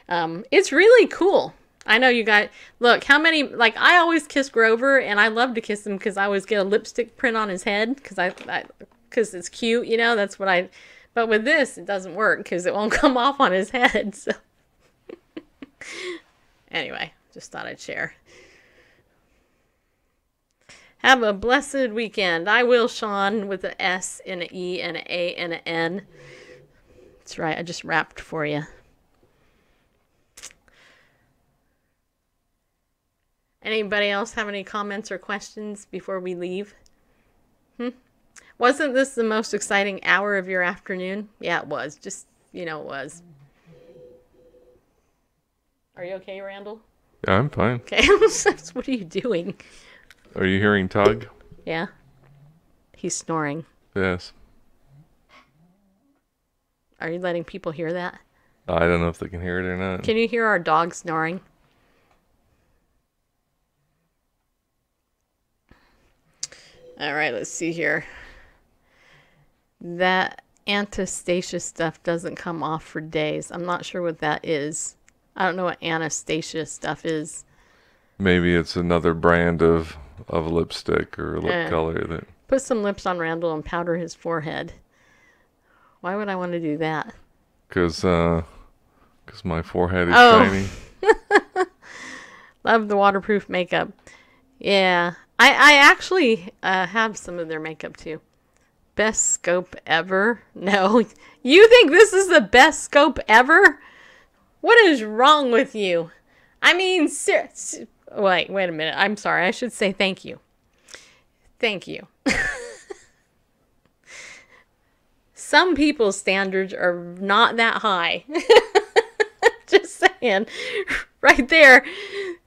It's really cool. I know you guys... Look, how many... Like, I always kiss Grover, and I love to kiss him because I always get a lipstick print on his head because it's cute, you know? That's what I But with this, it doesn't work because it won't come off on his head. So anyway, just thought I'd share. Have a blessed weekend. I will, Sean, with an S and an E and an A and an N. That's right, I just rapped for you. Anybody else have any comments or questions before we leave? Wasn't this the most exciting hour of your afternoon? Yeah, it was. Just, it was. Are you okay, Randall? Yeah, I'm fine. Okay. What are you doing? Are you hearing Tug? Yeah. He's snoring. Yes. Are you letting people hear that? I don't know if they can hear it or not. Can you hear our dog snoring? All right, let's see here. That Anastasia stuff doesn't come off for days. I'm not sure what that is. I don't know what Anastasia stuff is. Maybe it's another brand of lipstick or lip color that. Put some lips on Randall and powder his forehead. Why would I want to do that? Because my forehead is shiny. Love the waterproof makeup. Yeah. I actually have some of their makeup too. Best scope ever? No. You think this is the best scope ever? What is wrong with you? I mean, wait a minute. I'm sorry. I should say thank you. Thank you. Some people's standards are not that high. Just saying. Right there.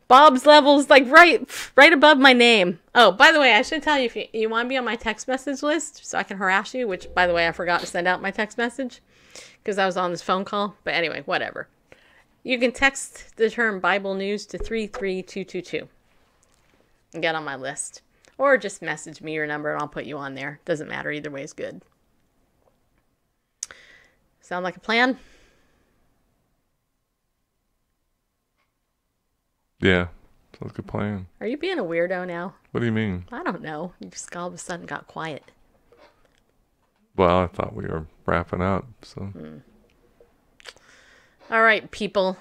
Bob's level's like right above my name. Oh, by the way, I should tell you, if you want to be on my text message list so I can harass you, which, by the way, I forgot to send out my text message because I was on this phone call. But anyway, whatever. You can text the term Bible News to 33222 and get on my list. Or just message me your number and I'll put you on there. Doesn't matter. Either way is good. Sound like a plan? Yeah, sounds like a plan. Are you being a weirdo now? What do you mean? I don't know. You just all of a sudden got quiet. Well, I thought we were wrapping up, so. All right, people.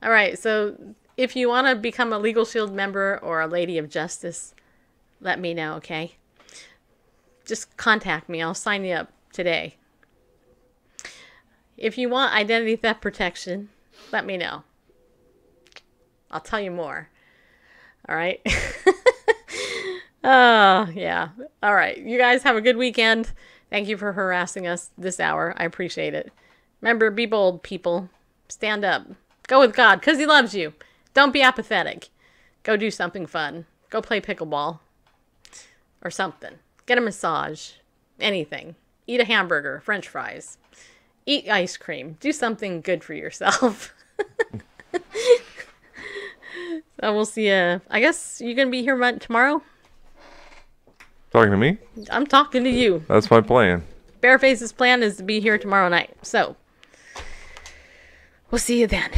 All right, so if you want to become a Legal Shield member or a Lady of Justice, let me know, okay? Just contact me. I'll sign you up today. If you want identity theft protection, let me know. I'll tell you more. All right? Oh, yeah. All right. You guys have a good weekend. Thank you for harassing us this hour. I appreciate it. Remember, be bold, people. Stand up. Go with God, because He loves you. Don't be apathetic. Go do something fun. Go play pickleball. Or something. Get a massage. Anything. Eat a hamburger. French fries. Eat ice cream. Do something good for yourself. So we'll see you. I guess you're going to be here tomorrow? Talking to me? I'm talking to you. That's my plan. Bareface's plan is to be here tomorrow night. So, we'll see you then.